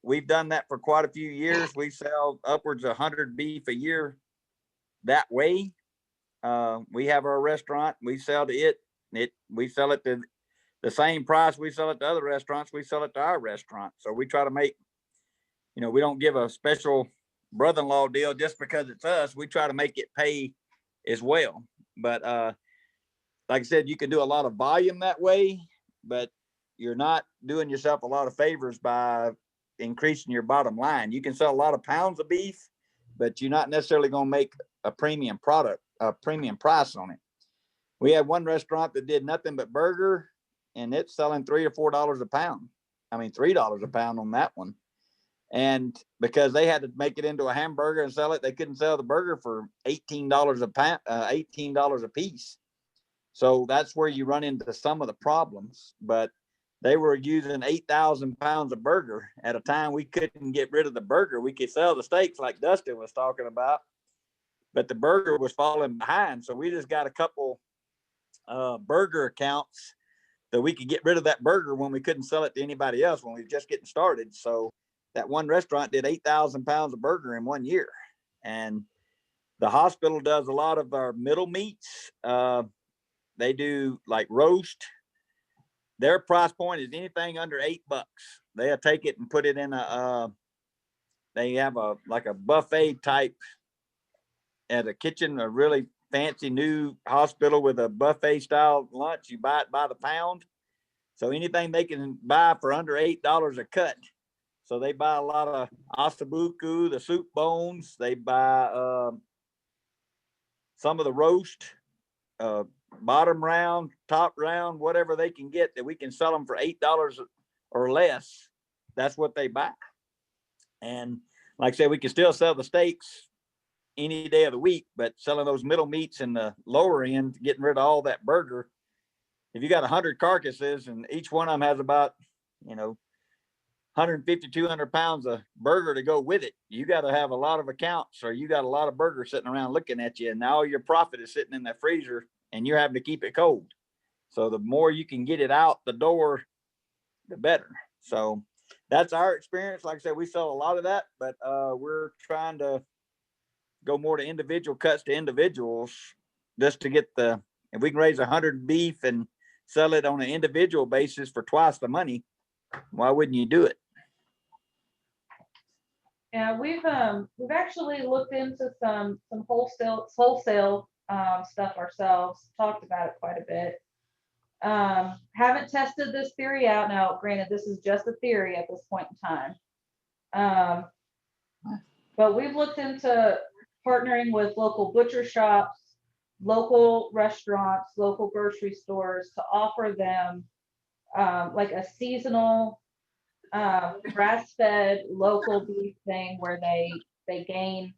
we've done that for quite a few years. We sell upwards of 100 beef a year that way. We have our restaurant, we sell to it. We sell it to the same price we sell it to other restaurants, we sell it to our restaurant. So we try to make, you know, we don't give a special brother-in-law deal just because it's us. We try to make it pay as well. But like I said, you can do a lot of volume that way, but you're not doing yourself a lot of favors by increasing your bottom line. You can sell a lot of pounds of beef, but you're not necessarily going to make a premium price on it. We had one restaurant that did nothing but burger, and it's selling $3 or $4 a pound. I mean, $3 a pound on that one. And because they had to make it into a hamburger and sell it, they couldn't sell the burger for $18 a pound, $18 a piece. So that's where you run into some of the problems. But they were using 8,000 pounds of burger at a time. We couldn't get rid of the burger. We could sell the steaks like Dustin was talking about, but the burger was falling behind. So we just got a couple burger accounts that we could get rid of that burger when we couldn't sell it to anybody else when we were just getting started. So that one restaurant did 8,000 pounds of burger in 1 year. And the hospital does a lot of our middle meats. They do like roast. Their price point is anything under $8. They'll take it and put it in they have like a buffet type at a kitchen, a really fancy new hospital with a buffet style lunch. You buy it by the pound. So anything they can buy for under $8 a cut. So they buy a lot of ossobuco, the soup bones. They buy some of the roast, bottom round, top round, whatever they can get that we can sell them for $8 or less. That's what they buy. And like I said, we can still sell the steaks any day of the week, but selling those middle meats in the lower end, getting rid of all that burger. If you got 100 carcasses and each one of them has about, 150, 200 pounds of burger to go with it, you got to have a lot of accounts, or you got a lot of burger sitting around looking at you, and now your profit is sitting in that freezer and you're having to keep it cold. So the more you can get it out the door, the better. So that's our experience. Like I said, we sell a lot of that, but we're trying to go more to individual cuts to individuals just to get if we can raise 100 beef and sell it on an individual basis for twice the money, why wouldn't you do it? Yeah, we've actually looked into some wholesale stuff ourselves, talked about it quite a bit. Haven't tested this theory out. Now, granted, this is just a theory at this point in time. But we've looked into partnering with local butcher shops, local restaurants, local grocery stores to offer them like a seasonal grass-fed local beef thing where they can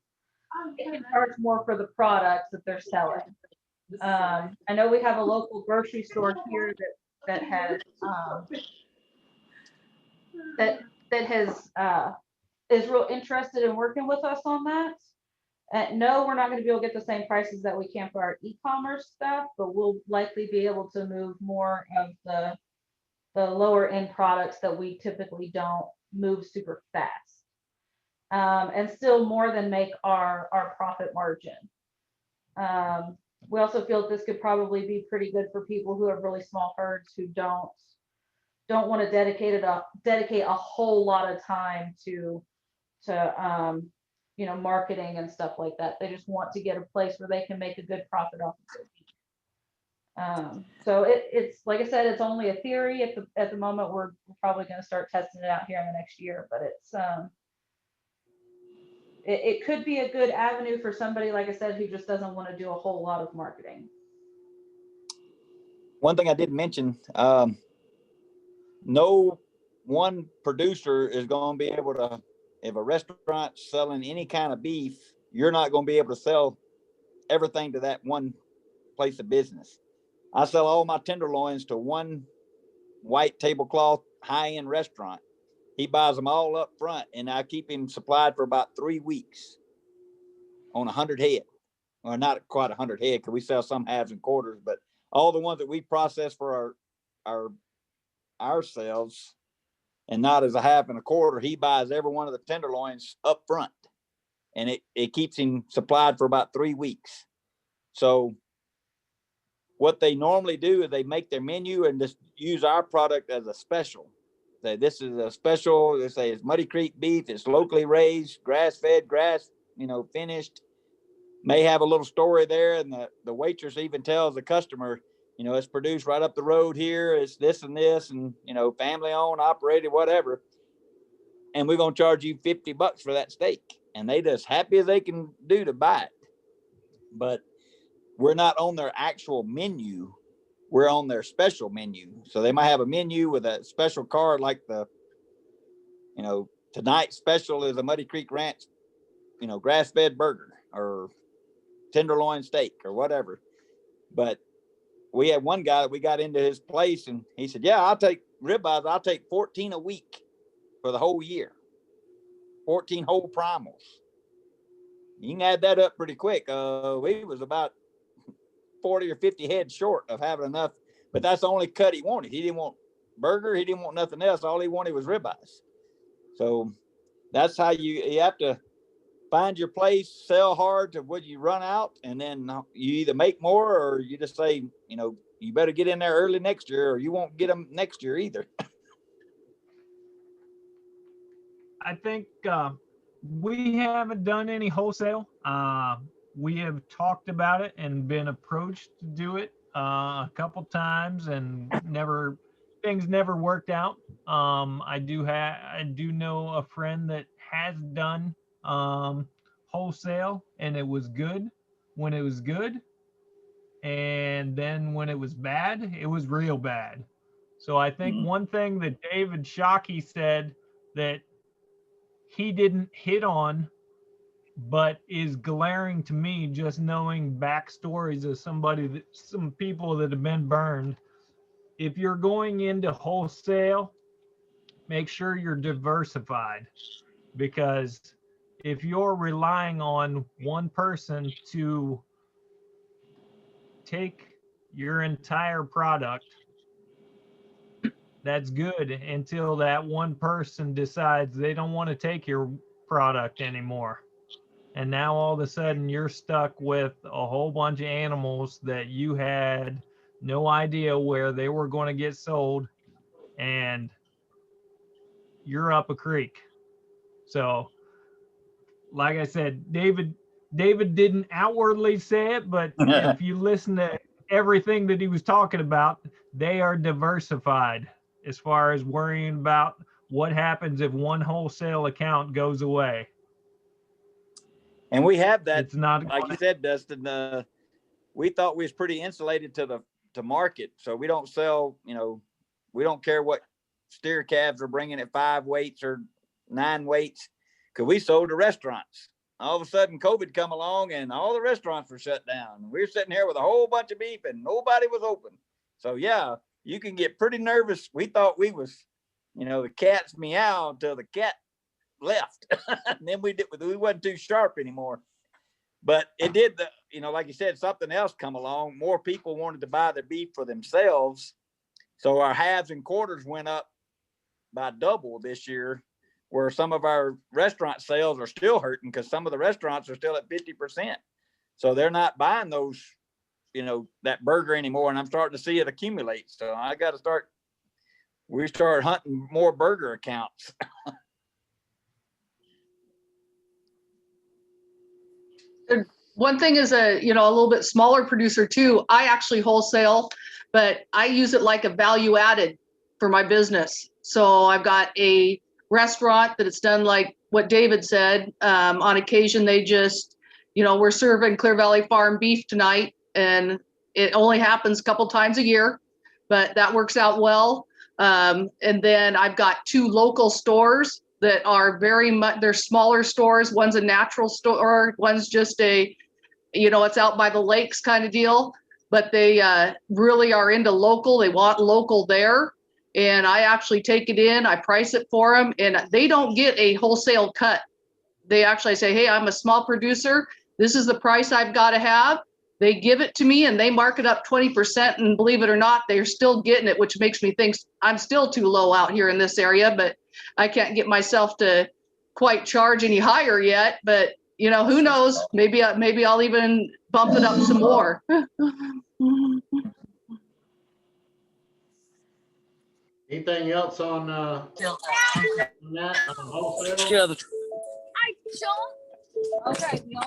charge more for the products that they're selling. I know we have a local grocery store here that has is real interested in working with us on that. No, we're not going to be able to get the same prices that we can for our e-commerce stuff, but we'll likely be able to move more of the lower end products that we typically don't move super fast, and still more than make our profit margin. We also feel that this could probably be pretty good for people who have really small herds who don't want to dedicate a whole lot of time to marketing and stuff like that. They just want to get a place where they can make a good profit off of it. So it's like I said, it's only a theory at the moment. We're probably going to start testing it out here in the next year, but it could be a good avenue for somebody, like I said, who just doesn't want to do a whole lot of marketing. One thing I didn't mention, no one producer is going to be able to, if a restaurant's selling any kind of beef, you're not going to be able to sell everything to that one place of business. I sell all my tenderloins to one white tablecloth high-end restaurant. He buys them all up front, and I keep him supplied for about 3 weeks on 100 head. Or not quite 100 head, because we sell some halves and quarters, but all the ones that we process for ourselves, and not as a half and a quarter, he buys every one of the tenderloins up front, and it keeps him supplied for about 3 weeks. So what they normally do is they make their menu and just use our product as a special. Say this is a special. They say it's Muddy Creek beef. It's locally raised, grass-fed, finished. May have a little story there, and the waitress even tells the customer, it's produced right up the road here. It's this and this, and family owned, operated, whatever. And we're gonna charge you $50 for that steak, and they just happy as they can do to buy it. But we're not on their actual menu. We're on their special menu. So they might have a menu with a special card like tonight's special is a Muddy Creek Ranch, grass-fed burger or tenderloin steak or whatever. But we had one guy that we got into his place, and he said, yeah, I'll take ribeyes. I'll take 14 a week for the whole year. 14 whole primals. You can add that up pretty quick. We was about 40 or 50 head short of having enough, but that's the only cut he wanted. He didn't want burger. He didn't want nothing else. All he wanted was ribeyes. So that's how you have to find your place, sell hard to when you run out, and then you either make more or you just say, you better get in there early next year or you won't get them next year either. I think we haven't done any wholesale. We have talked about it and been approached to do it a couple times, and things never worked out. I do know a friend that has done wholesale, and it was good when it was good, and then when it was bad, it was real bad. So I think one thing that David Shockey said that he didn't hit on, but is glaring to me, just knowing backstories of some people that have been burned. If you're going into wholesale, make sure you're diversified, because if you're relying on one person to take your entire product, that's good until that one person decides they don't want to take your product anymore. And now all of a sudden you're stuck with a whole bunch of animals that you had no idea where they were going to get sold. And you're up a creek. So, like I said, David didn't outwardly say it, but if you listen to everything that he was talking about, they are diversified as far as worrying about what happens if one wholesale account goes away. And we have that, It's not like you said, Dustin, we thought we was pretty insulated to market. So we don't sell, we don't care what steer calves are bringing at 5 weights or 9 weights, because we sold to restaurants. All of a sudden COVID come along and all the restaurants were shut down. We were sitting here with a whole bunch of beef and nobody was open. So yeah, you can get pretty nervous. We thought we was, the cat's meow until the cat left. And then we wasn't too sharp anymore. But it did like you said, something else come along. More people wanted to buy their beef for themselves. So our halves and quarters went up by double this year, where some of our restaurant sales are still hurting because some of the restaurants are still at 50%. So they're not buying those, that burger anymore. And I'm starting to see it accumulate. So we start hunting more burger accounts. One thing is a little bit smaller producer too. I actually wholesale, but I use it like a value added for my business. So I've got a restaurant that it's done like what David said. On occasion, they just, we're serving Clear Valley Farm beef tonight, and it only happens a couple times a year, but that works out well. And then I've got 2 local stores that are they're smaller stores. One's a natural store, one's just it's out by the lakes kind of deal, but they really are into local. They want local there. And I actually take it in, I price it for them, and they don't get a wholesale cut. They actually say, hey, I'm a small producer. This is the price I've got to have. They give it to me and they mark it up 20%. And believe it or not, they're still getting it, which makes me think I'm still too low out here in this area, but I can't get myself to quite charge any higher yet. But, who knows? Maybe I'll even bump it up some more. Anything else on that? On wholesale? Yeah, Okay, no.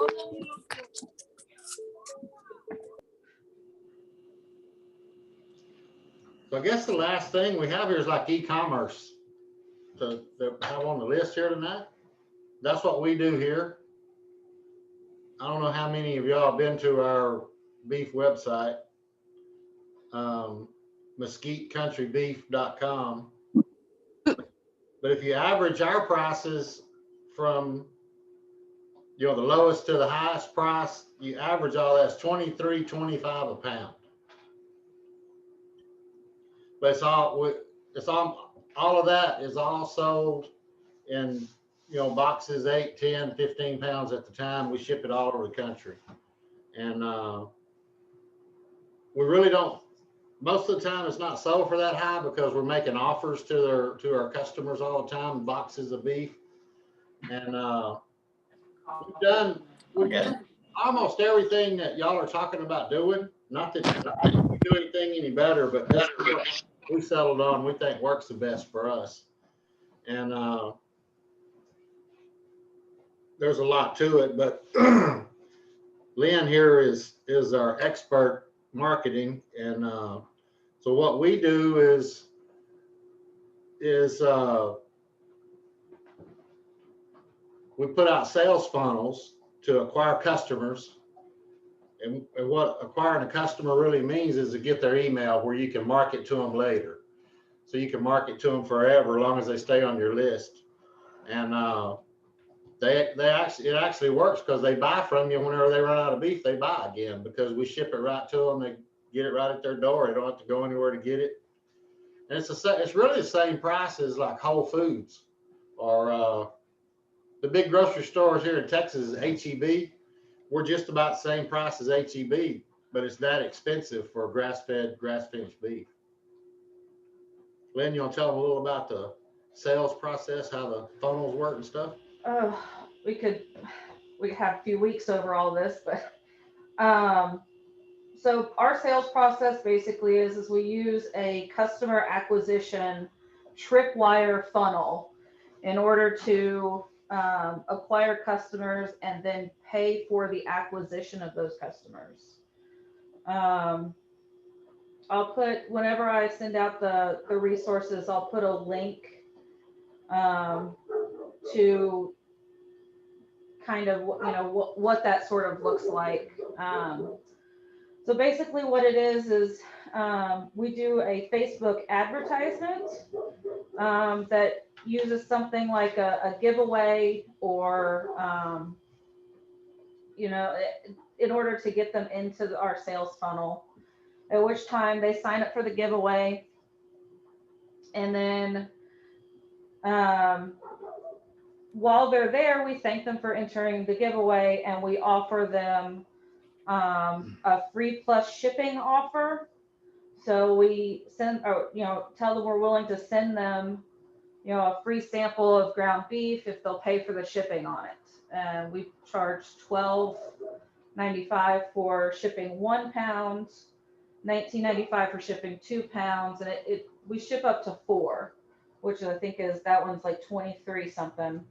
So I guess the last thing we have here is like e-commerce to have on the list here tonight. That's what we do here. I don't know how many of y'all have been to our beef website, mesquitecountrybeef.com. But if you average our prices from the lowest to the highest price, you average all that's $23.25 a pound. But all of that is all sold in boxes 8, 10, 15 pounds at the time. We ship it all over the country. And we really don't, most of the time it's not sold for that high because we're making offers to our customers all the time, boxes of beef. And we've done almost everything that y'all are talking about doing. Not that we do anything any better, but that's what we settled on. We think works the best for us. And there's a lot to it, but Lynn here is our expert marketing. And so what we do is we put out sales funnels to acquire customers. And what acquiring a customer really means is to get their email where you can market to them later. So you can market to them forever, as long as they stay on your list. And it actually works because they buy from you whenever they run out of beef. They buy again because we ship it right to them. They get it right at their door. They don't have to go anywhere to get it. And it's really the same price as like Whole Foods or the big grocery stores here in Texas is H-E-B. We're just about the same price as H-E-B, but it's that expensive for grass-fed, grass-finished beef. Lynn, you want to tell them a little about the sales process, how the funnels work and stuff? We could have a few weeks over all this, but so our sales process basically is we use a customer acquisition tripwire funnel. in order to acquire customers and then pay for the acquisition of those customers. I'll put, whenever I send out the resources, I'll put a link to kind of, you know, what that sort of looks like. So basically what it is we do a Facebook advertisement that uses something like a giveaway or, you know, in order to get them into our sales funnel, at which time they sign up for the giveaway. And then while they're there, we thank them for entering the giveaway, and we offer them a free plus shipping offer. So we send, or, you know, tell them we're willing to send them, you know, a free sample of ground beef if they'll pay for the shipping on it. And we charge $12.95 for shipping 1 pound, $19.95 for shipping 2 pounds, and we ship up to 4, which I think is, that one's like 23 something,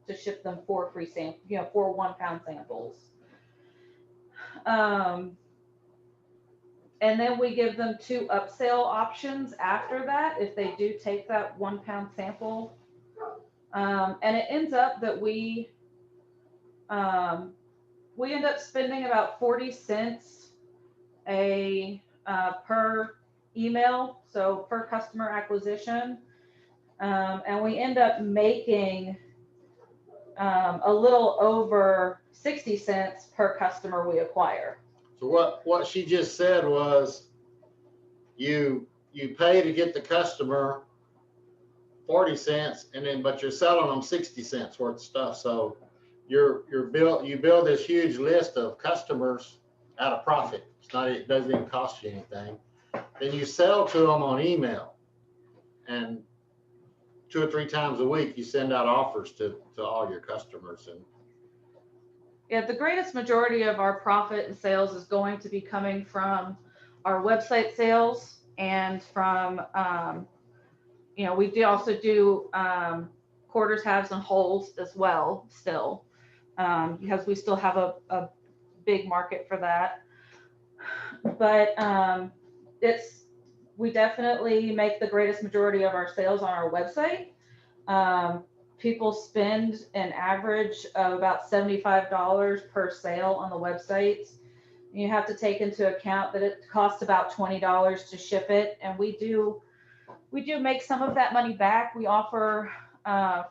to ship them 4 free samples, you know, 4 1 pound samples. And then we give them 2 upsell options after that if they do take that 1 pound sample. And it ends up that we end up spending about 40 cents per email, so per customer acquisition. And we end up making a little over 60 cents per customer we acquire. So what she just said was you pay to get the customer 40 cents, and then, but you're selling them 60 cents worth of stuff. So you build this huge list of customers at a profit. It doesn't even cost you anything. Then you sell to them on email, and 2 or 3 times a week you send out offers to all your customers. And yeah, the greatest majority of our profit and sales is going to be coming from our website sales and from, you know, we do also do quarters, halves, and wholes as well still, because we still have a big market for that. But we definitely make the greatest majority of our sales on our website. People spend an average of about $75 per sale on the websites. You have to take into account that it costs about $20 to ship it, and we do make some of that money back. We offer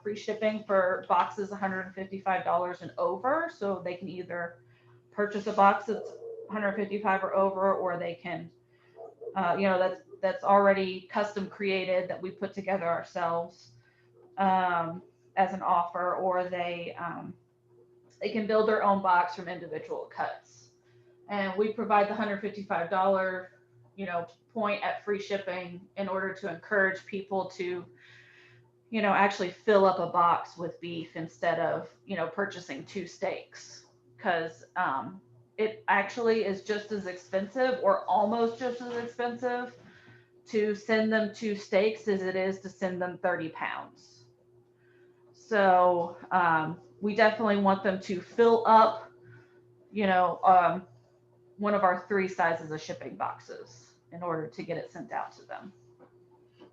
free shipping for boxes $155 and over, so they can either purchase a box that's $155 or over, or they can, you know, that's already custom created that we put together ourselves as an offer, or they can build their own box from individual cuts. And we provide the $155, you know, point at free shipping in order to encourage people to, you know, actually fill up a box with beef instead of, you know, purchasing 2 steaks, because it actually is just as expensive, or almost just as expensive, to send them 2 steaks as it is to send them 30 pounds. So we definitely want them to fill up, you know, one of our 3 sizes of shipping boxes in order to get it sent out to them.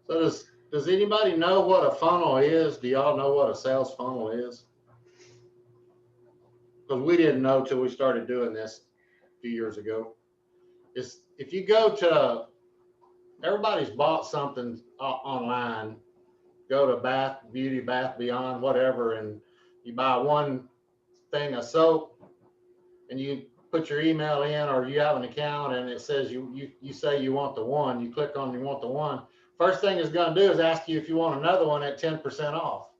so does anybody know what a funnel is? Do y'all know what a sales funnel is? Because we didn't know till we started doing this a few years ago. If you go to, everybody's bought something online, go to Bath Beauty, Bath Beyond, whatever, and you buy 1 thing of soap, and you put your email in, or you have an account, and it says you say you want the 1, you click on you want the 1. First thing it's going to do is ask you if you want another one at 10% off.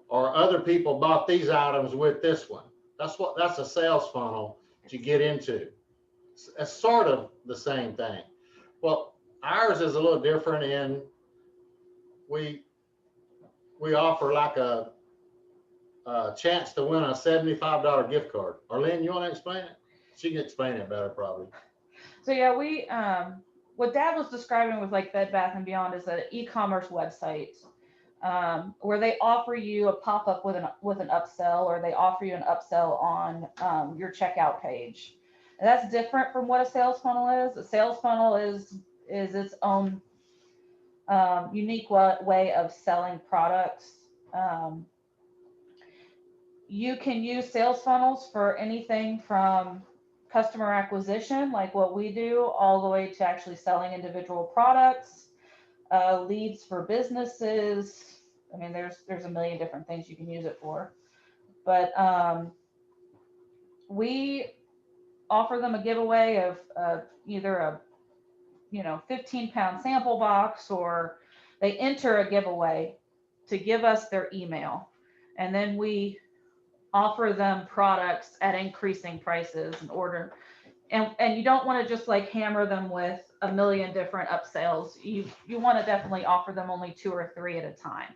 Or other people bought these items with this one. That's a sales funnel to get into. It's sort of the same thing. Well, ours is a little different in we offer like a chance to win a $75 gift card. Arlene, you want to explain it? She can explain it better probably. So yeah, what Dad was describing with like Bed Bath and Beyond is an e-commerce website where they offer you a pop-up with an upsell, or they offer you an upsell on your checkout page. And that's different from what a sales funnel is. A sales funnel is its own unique way of selling products. You can use sales funnels for anything from customer acquisition, like what we do, all the way to actually selling individual products, leads for businesses. I mean, there's a million different things you can use it for. But we offer them a giveaway of either a 15-pound sample box, or they enter a giveaway to give us their email, and then we offer them products at increasing prices in order. And you don't want to just like hammer them with a million different upsells. You want to definitely offer them only 2 or 3 at a time.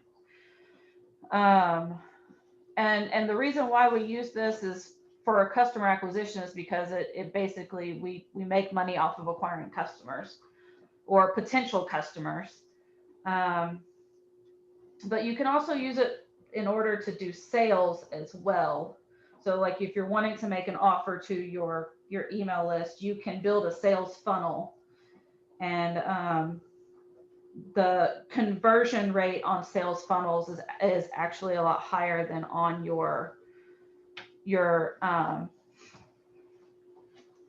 And the reason why we use this is for our customer acquisition is because it basically, we make money off of acquiring customers or potential customers. But you can also use it in order to do sales as well. So like if you're wanting to make an offer to your email list, you can build a sales funnel, and the conversion rate on sales funnels is actually a lot higher than on your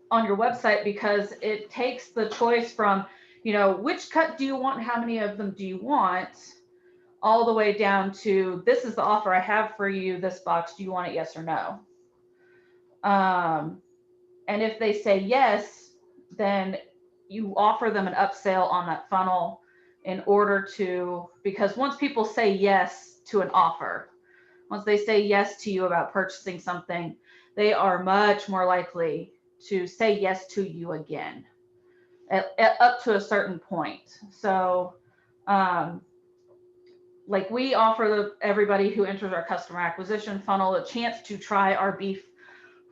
website, because it takes the choice from, which cut do you want, how many of them do you want, all the way down to, this is the offer I have for you, this box, do you want it, yes or no? And if they say yes, then you offer them an upsell on that funnel in order to, because once people say yes to an offer, once they say yes to you about purchasing something, they are much more likely to say yes to you again up to a certain point. So, like we offer everybody who enters our customer acquisition funnel a chance to try our beef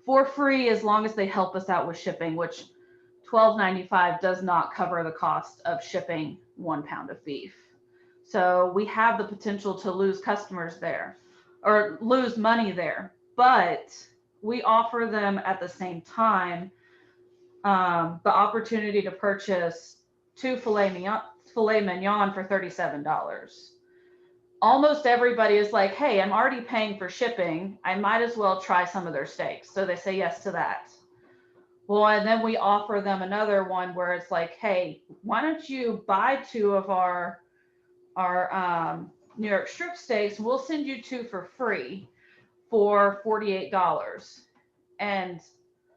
for free, as long as they help us out with shipping, which $12.95 does not cover the cost of shipping 1 pound of beef. So we have the potential to lose customers there, or lose money there, but we offer them at the same time the opportunity to purchase 2 filet mignon for $37. Almost everybody is like, hey, I'm already paying for shipping, I might as well try some of their steaks. So they say yes to that. Well, and then we offer them another one where it's like, hey, why don't you buy 2 of our New York strip steaks? We'll send you 2 for free for $48. And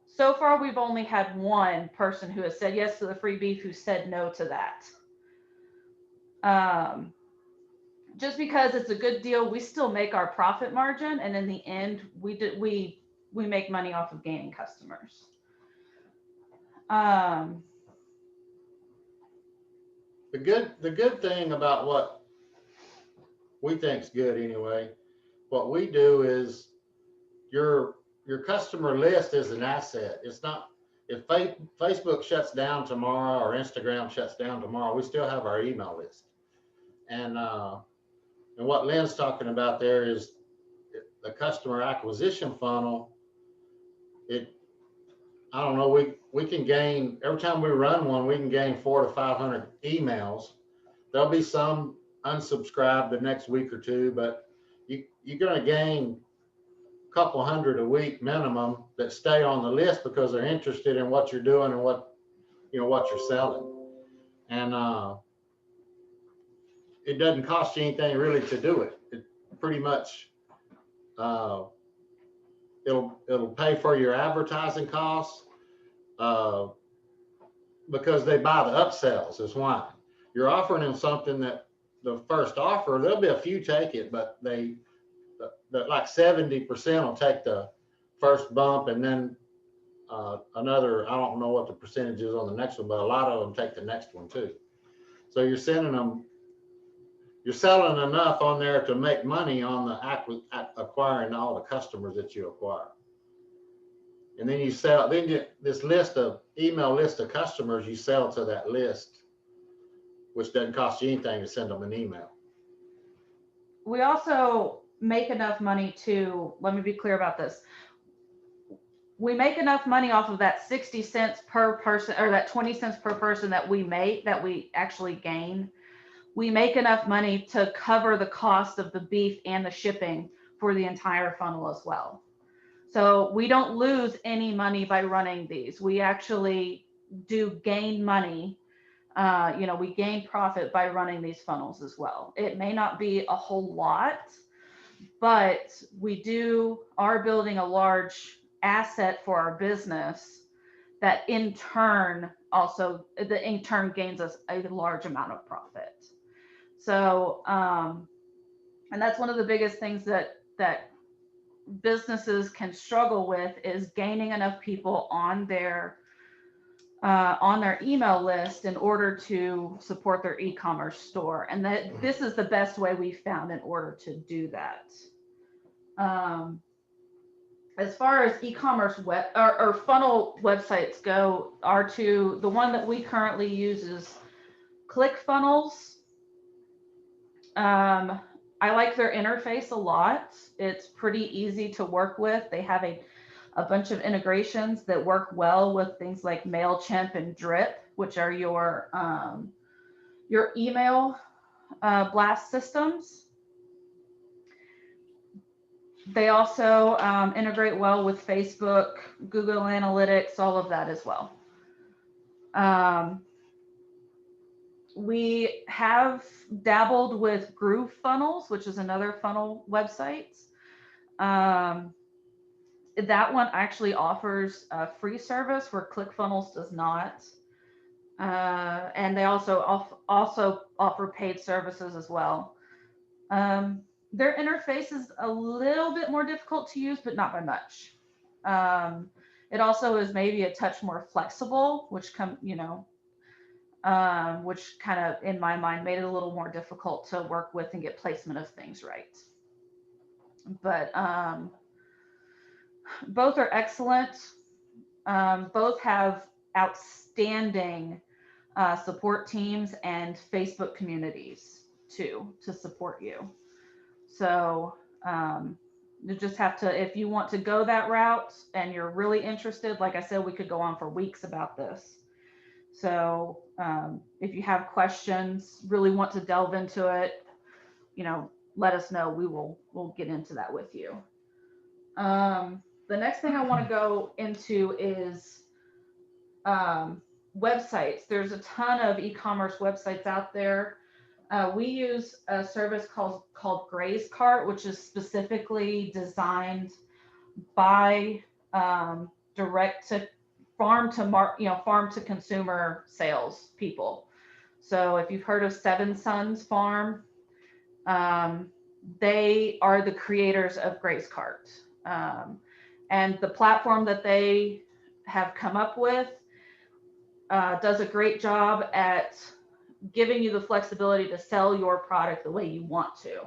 so far, we've only had 1 person who has said yes to the free beef who said no to that. Just because it's a good deal, we still make our profit margin, and in the end, we make money off of gaining customers. The good thing about what we think's good anyway, what we do is your customer list is an asset. It's not, if Facebook shuts down tomorrow or Instagram shuts down tomorrow, we still have our email list. And what Lynn's talking about there is the customer acquisition funnel. I don't know, we can gain, every time we run one, we can gain 400 to 500 emails. There'll be some unsubscribed the next week or 2, but you're going to gain a couple hundred a week minimum that stay on the list because they're interested in what you're doing and what you're selling. And it doesn't cost you anything really to do it. It pretty much, it'll pay for your advertising costs, because they buy the upsells is why. You're offering them something that the first offer, there'll be a few take it, but like 70% will take the first bump, and then another, I don't know what the percentage is on the next one, but a lot of them take the next one too. So you're selling enough on there to make money on the acquiring all the customers that you acquire. And then you sell, then you, this list of, email list of customers, you sell to that list, which doesn't cost you anything to send them an email. We also make enough money to, let me be clear about this. We make enough money off of that 60 cents per person, or that 20 cents per person that we make, that we actually gain. We make enough money to cover the cost of the beef and the shipping for the entire funnel as well. So we don't lose any money by running these. We actually do gain money. We gain profit by running these funnels as well. It may not be a whole lot, but we are building a large asset for our business that in turn gains us a large amount of profit. So, and that's one of the biggest things that businesses can struggle with, is gaining enough people on their email list in order to support their e-commerce store. And that this is the best way we found in order to do that. As far as e-commerce web or funnel websites go, the one that we currently use is ClickFunnels. I like their interface a lot. It's pretty easy to work with. They have a bunch of integrations that work well with things like MailChimp and Drip, which are your email blast systems. They also integrate well with Facebook, Google Analytics, all of that as well. We have dabbled with GrooveFunnels, which is another funnel website. That one actually offers a free service where ClickFunnels does not. And they also offer paid services as well. Their interface is a little bit more difficult to use, but not by much. It also is maybe a touch more flexible, which kind of, in my mind, made it a little more difficult to work with and get placement of things right. But both are excellent. Both have outstanding support teams and Facebook communities too to support you. So you just have to, if you want to go that route and you're really interested, like I said, we could go on for weeks about this. So if you have questions, really want to delve into it, let us know. We'll get into that with you. The next thing I want to go into is websites. There's a ton of e-commerce websites out there. We use a service called GrazeCart, which is specifically designed by direct to farm to consumer sales people. So if you've heard of Seven Sons Farm, they are the creators of GrazeCart. And the platform that they have come up with does a great job at giving you the flexibility to sell your product the way you want to.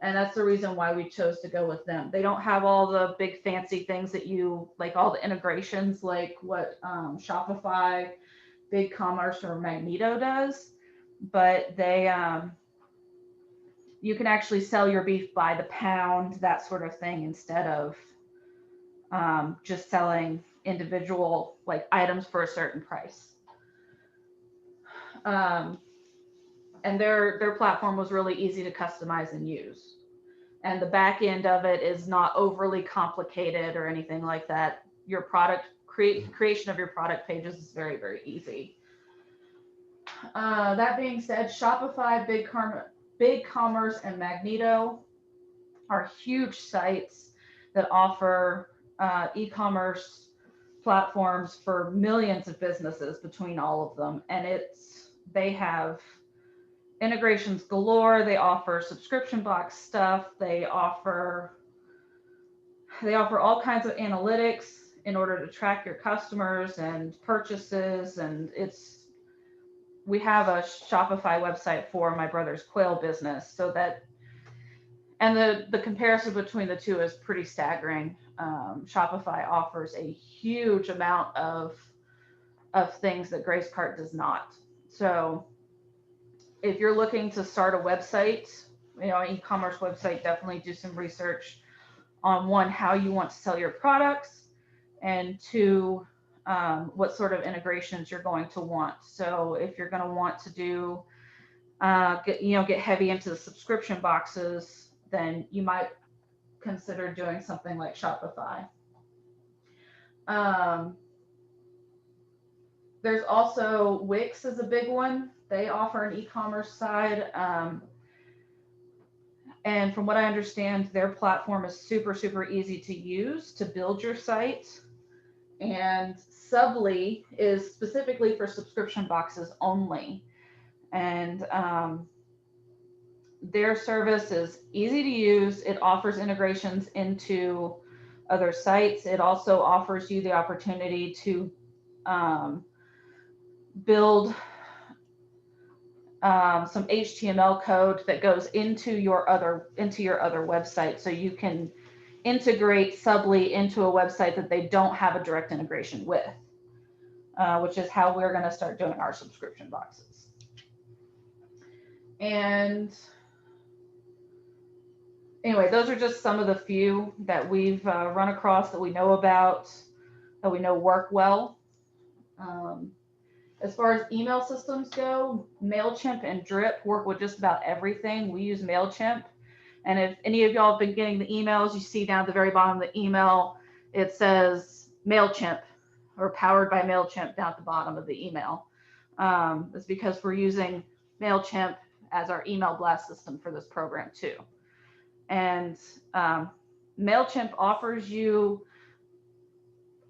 And that's the reason why we chose to go with them. They don't have all the big fancy things that you like, all the integrations like what Shopify, BigCommerce, or Magneto does, but they you can actually sell your beef by the pound, that sort of thing, instead of just selling individual like items for a certain price. And their platform was really easy to customize and use. And the back end of it is not overly complicated or anything like that. Your product creation of your product pages is very, very easy. That being said, Shopify, BigCommerce, and Magneto are huge sites that offer e-commerce platforms for millions of businesses between all of them. And they have integrations galore. They offer subscription box stuff. They offer all kinds of analytics in order to track your customers and purchases. And we have a Shopify website for my brother's quail business, so that And the comparison between the two is pretty staggering. Shopify offers a huge amount of things that Gracecart does not. So if you're looking to start a website, an e-commerce website, definitely do some research on one, how you want to sell your products, and two, what sort of integrations you're going to want. So if you're going to want to do get heavy into the subscription boxes, then you might consider doing something like Shopify. There's also Wix is a big one. They offer an e-commerce side. And from what I understand, their platform is super, super easy to use to build your site. And Subly is specifically for subscription boxes only. And their service is easy to use. It offers integrations into other sites. It also offers you the opportunity to build some HTML code that goes into your other website, so you can integrate Subly into a website that they don't have a direct integration with, which is how we're going to start doing our subscription boxes. And anyway, those are just some of the few that we've run across, that we know about, that we know work well. As far as email systems go, MailChimp and Drip work with just about everything. We use MailChimp. And if any of y'all have been getting the emails, you see down at the very bottom of the email, it says MailChimp or powered by MailChimp down at the bottom of the email. It's because we're using MailChimp as our email blast system for this program too. And MailChimp offers you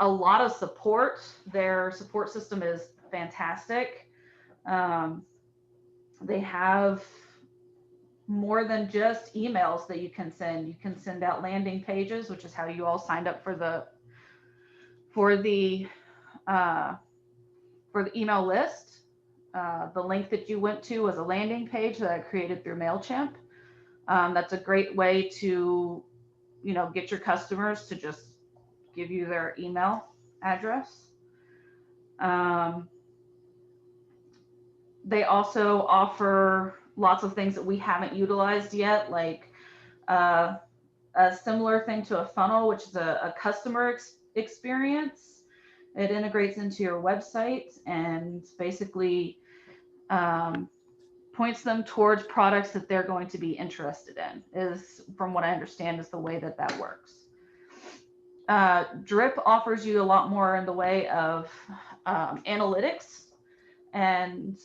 a lot of support. Their support system is fantastic. They have more than just emails that you can send. You can send out landing pages, which is how you all signed up for the email list. The link that you went to was a landing page that I created through MailChimp. That's a great way to, get your customers to just give you their email address. They also offer lots of things that we haven't utilized yet, like a similar thing to a funnel, which is a customer experience. It integrates into your website and basically points them towards products that they're going to be interested in, is, from what I understand, is the way that works. Drip offers you a lot more in the way of analytics, and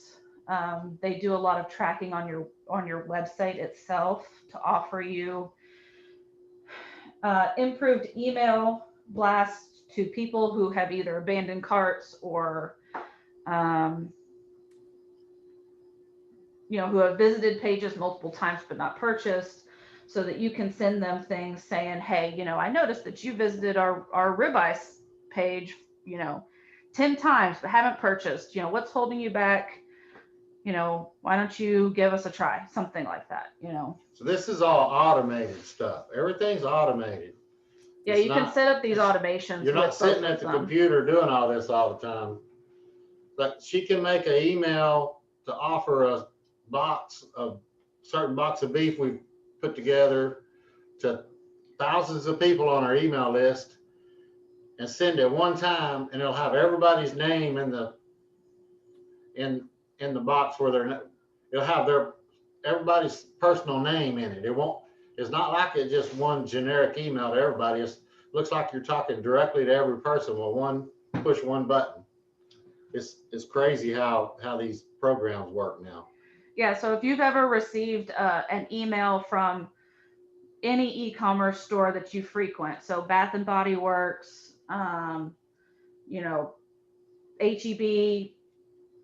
they do a lot of tracking on your website itself to offer you improved email blasts to people who have either abandoned carts or who have visited pages multiple times but not purchased, so that you can send them things saying, hey, I noticed that you visited our ribeye page 10 times but haven't purchased. What's holding you back? Why don't you give us a try? Something like that, So this is all automated stuff. Everything's automated. Yeah, It's you can not- set up these automations. You're not with sitting both at of the them. computer doing all this all the time. But she can make an email to offer a certain box of beef we've put together to thousands of people on our email list, and send it one time, and it'll have everybody's name in the box where it'll have everybody's personal name in it. It's not like it's just one generic email to everybody. It looks like you're talking directly to every person with push one button. It's crazy how these programs work now. Yeah, so if you've ever received an email from any e-commerce store that you frequent, so Bath and Body Works, HEB,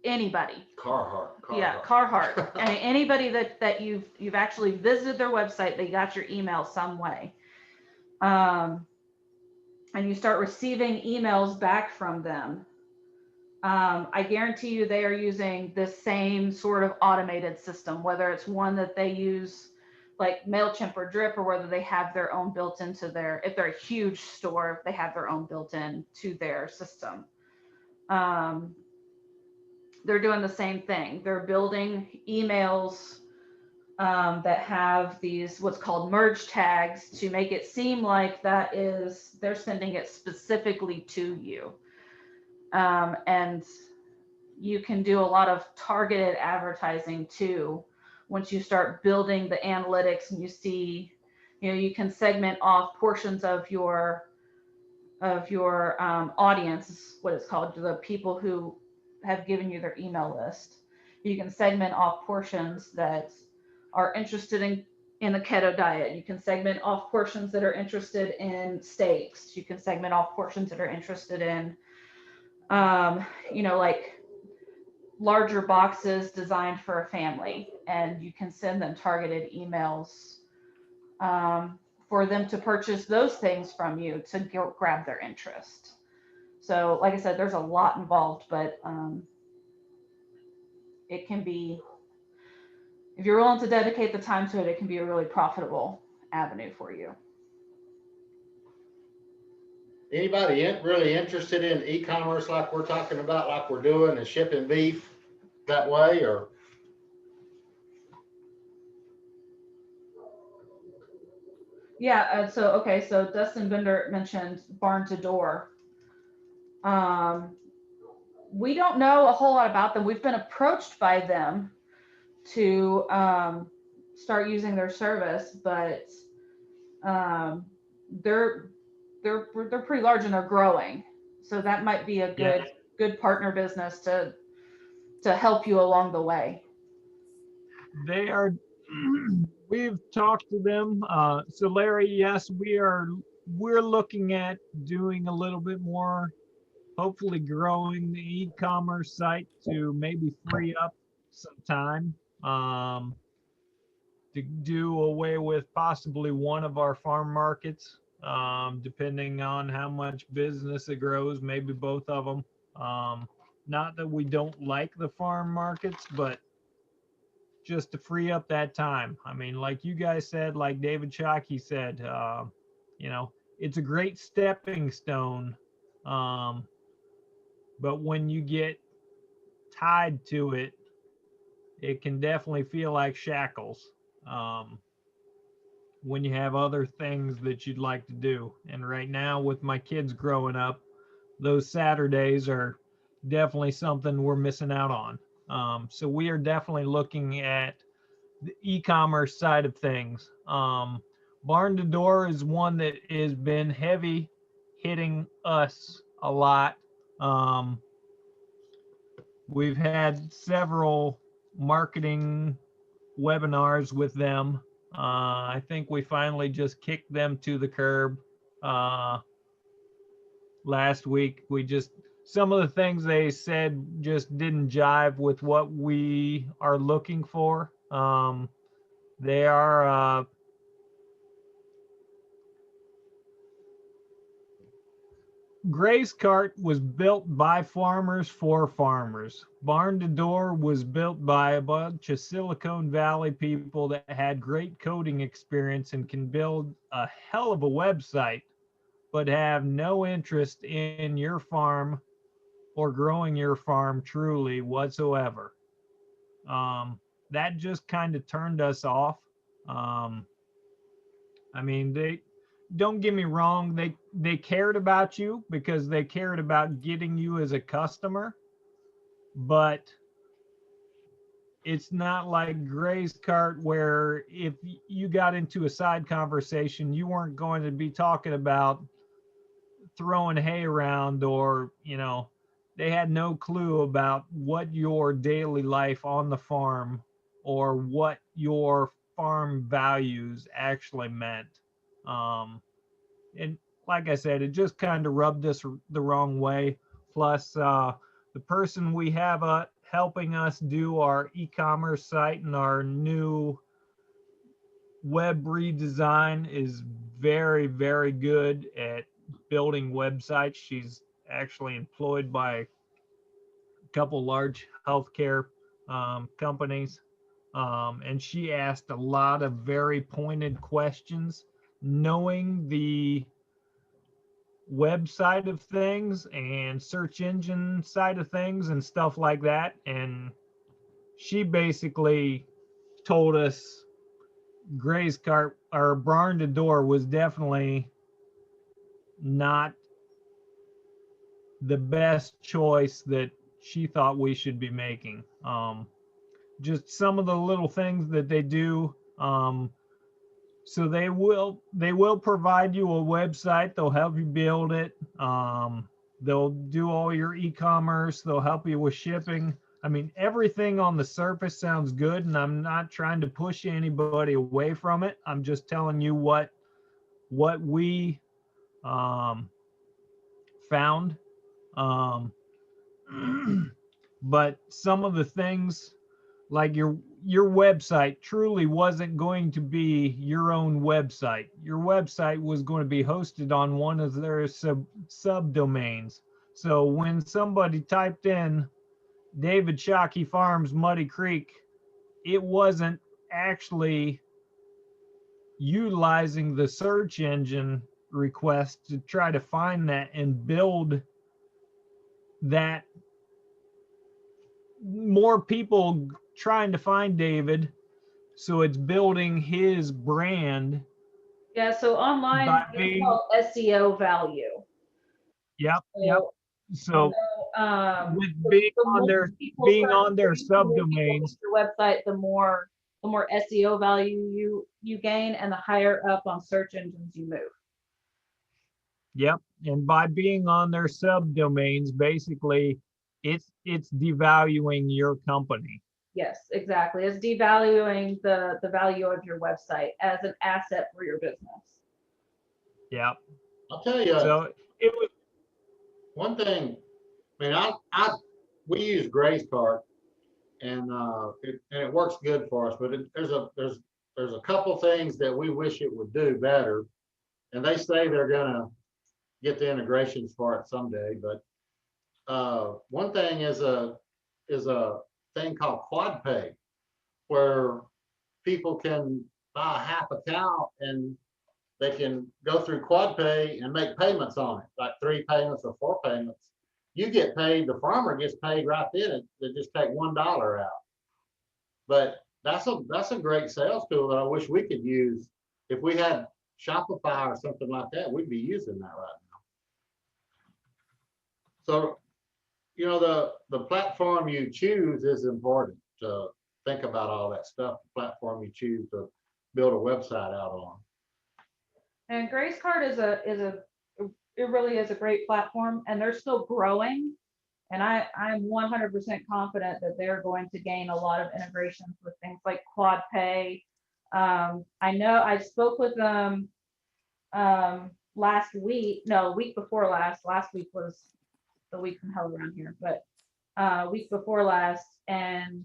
anybody. Carhartt. Yeah, Carhartt. And anybody that you've actually visited their website, they got your email some way. And you start receiving emails back from them. I guarantee you they are using the same sort of automated system, whether it's one that they use like MailChimp or Drip, or whether they have their own built into their, if they're a huge store, if they have their own built in to their system. They're doing the same thing. They're building emails that have these what's called merge tags to make it seem like that is, they're sending it specifically to you. And you can do a lot of targeted advertising too. Once you start building the analytics and you see, you can segment off portions of your audience, what it's called, the people who have given you their email list. You can segment off portions that are interested in the keto diet. You can segment off portions that are interested in steaks. You can segment off portions that are interested in, like larger boxes designed for a family, and you can send them targeted emails for them to purchase those things from you to grab their interest. So like I said, there's a lot involved, but it can be, if you're willing to dedicate the time to it, it can be a really profitable avenue for you. Anybody really interested in e-commerce like we're talking about, like we're doing, and shipping beef that way, or? Yeah, so Dustin Bender mentioned Barn to Door. We don't know a whole lot about them. We've been approached by them to start using their service, but they're pretty large and they're growing. So that might be a good partner business to help you along the way. They are, we've talked to them. So Larry, yes, we're looking at doing a little bit more, hopefully growing the e-commerce site to maybe free up some time to do away with possibly one of our farm markets, depending on how much business it grows, maybe both of them. Not that we don't like the farm markets, but just to free up that time. I mean, like you guys said, like David Shockey said, it's a great stepping stone. But when you get tied to it, it can definitely feel like shackles when you have other things that you'd like to do. And right now with my kids growing up, those Saturdays are definitely something we're missing out on. So we are definitely looking at the e-commerce side of things. Barn to Door is one that has been heavy hitting us a lot. We've had several marketing webinars with them. I think we finally just kicked them to the curb last week. Some of the things they said just didn't jive with what we are looking for. They are Gray's Cart was built by farmers for farmers. Barn to Door was built by a bunch of Silicon Valley people that had great coding experience and can build a hell of a website, but have no interest in your farm or growing your farm truly whatsoever. That just kind of turned us off. I mean, they don't get me wrong, they cared about you because they cared about getting you as a customer, but it's not like Gray's Cart where if you got into a side conversation, you weren't going to be talking about throwing hay around, or they had no clue about what your daily life on the farm or what your farm values actually meant. And like I said, it just kind of rubbed us the wrong way. Plus, the person we have helping us do our e-commerce site and our new web redesign is very, very good at building websites. She's actually employed by a couple large healthcare companies. And she asked a lot of very pointed questions, knowing the website of things and search engine side of things and stuff like that. And she basically told us Gray's Cart or Barn to Door was definitely not the best choice that she thought we should be making. Just some of the little things that they do. So they will provide you a website. They'll help you build it. They'll do all your e-commerce. They'll help you with shipping. I mean, everything on the surface sounds good, and I'm not trying to push anybody away from it. I'm just telling you what we found. But some of the things, like your website truly wasn't going to be your own website. Your website was going to be hosted on one of their subdomains. So when somebody typed in David Shockey Farms Muddy Creek, it wasn't actually utilizing the search engine request to try to find that and build that. More people trying to find David, so it's building his brand. Yeah, so online By it's being- called SEO value. Yep. So, So with the being more on their people being start on their searching for people subdomains, with your website, the more SEO value you gain, and the higher up on search engines you move. yep. And by being on their subdomains, basically it's devaluing your company. Yes, exactly. It's devaluing the value of your website as an asset for your business. Yep. I'll tell you, So it was one thing, I mean, we use Gray's Cart and it works good for us, but there's a couple things that we wish it would do better. And they say they're gonna get the integrations for it someday, but one thing is a thing called Quad Pay, where people can buy a half a cow and they can go through Quad Pay and make payments on it, like 3 payments or 4 payments. You get paid, the farmer gets paid right then. They just take $1 out. But that's a great sales tool that I wish we could use. If we had Shopify or something like that, we'd be using that right now. So, you know, the platform you choose is important to think about all that stuff, the platform you choose to build a website out on. And Gray's Cart it really is a great platform, and they're still growing. And I'm 100% confident that they're going to gain a lot of integrations with things like Quad Pay. I know I spoke with them week before last. Last week was the week from hell around here, but week before last, and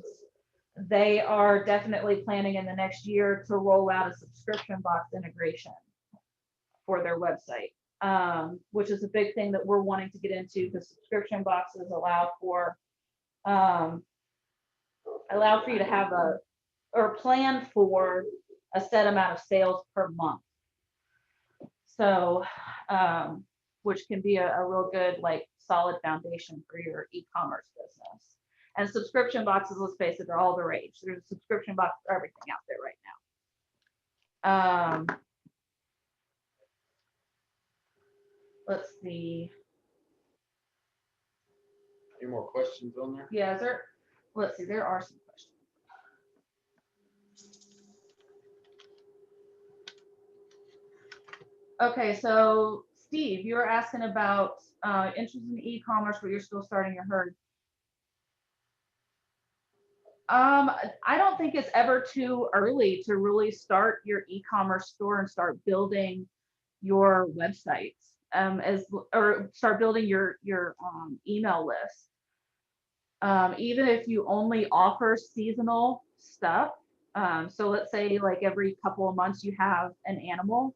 they are definitely planning in the next year to roll out a subscription box integration for their website, which is a big thing that we're wanting to get into, because subscription boxes allow for you to have or plan for a set amount of sales per month. So, which can be a real good, like, solid foundation for your e-commerce business. And subscription boxes, let's face it, they're all the rage. There's a subscription box for everything out there right now. Let's see. Any more questions on there? Yeah, let's see, there are some questions. Okay, so Steve, you were asking about interest in e-commerce, but you're still starting your herd. I don't think it's ever too early to really start your e-commerce store and start building your websites, or start building your email list. Even if you only offer seasonal stuff. So let's say like every couple of months you have an animal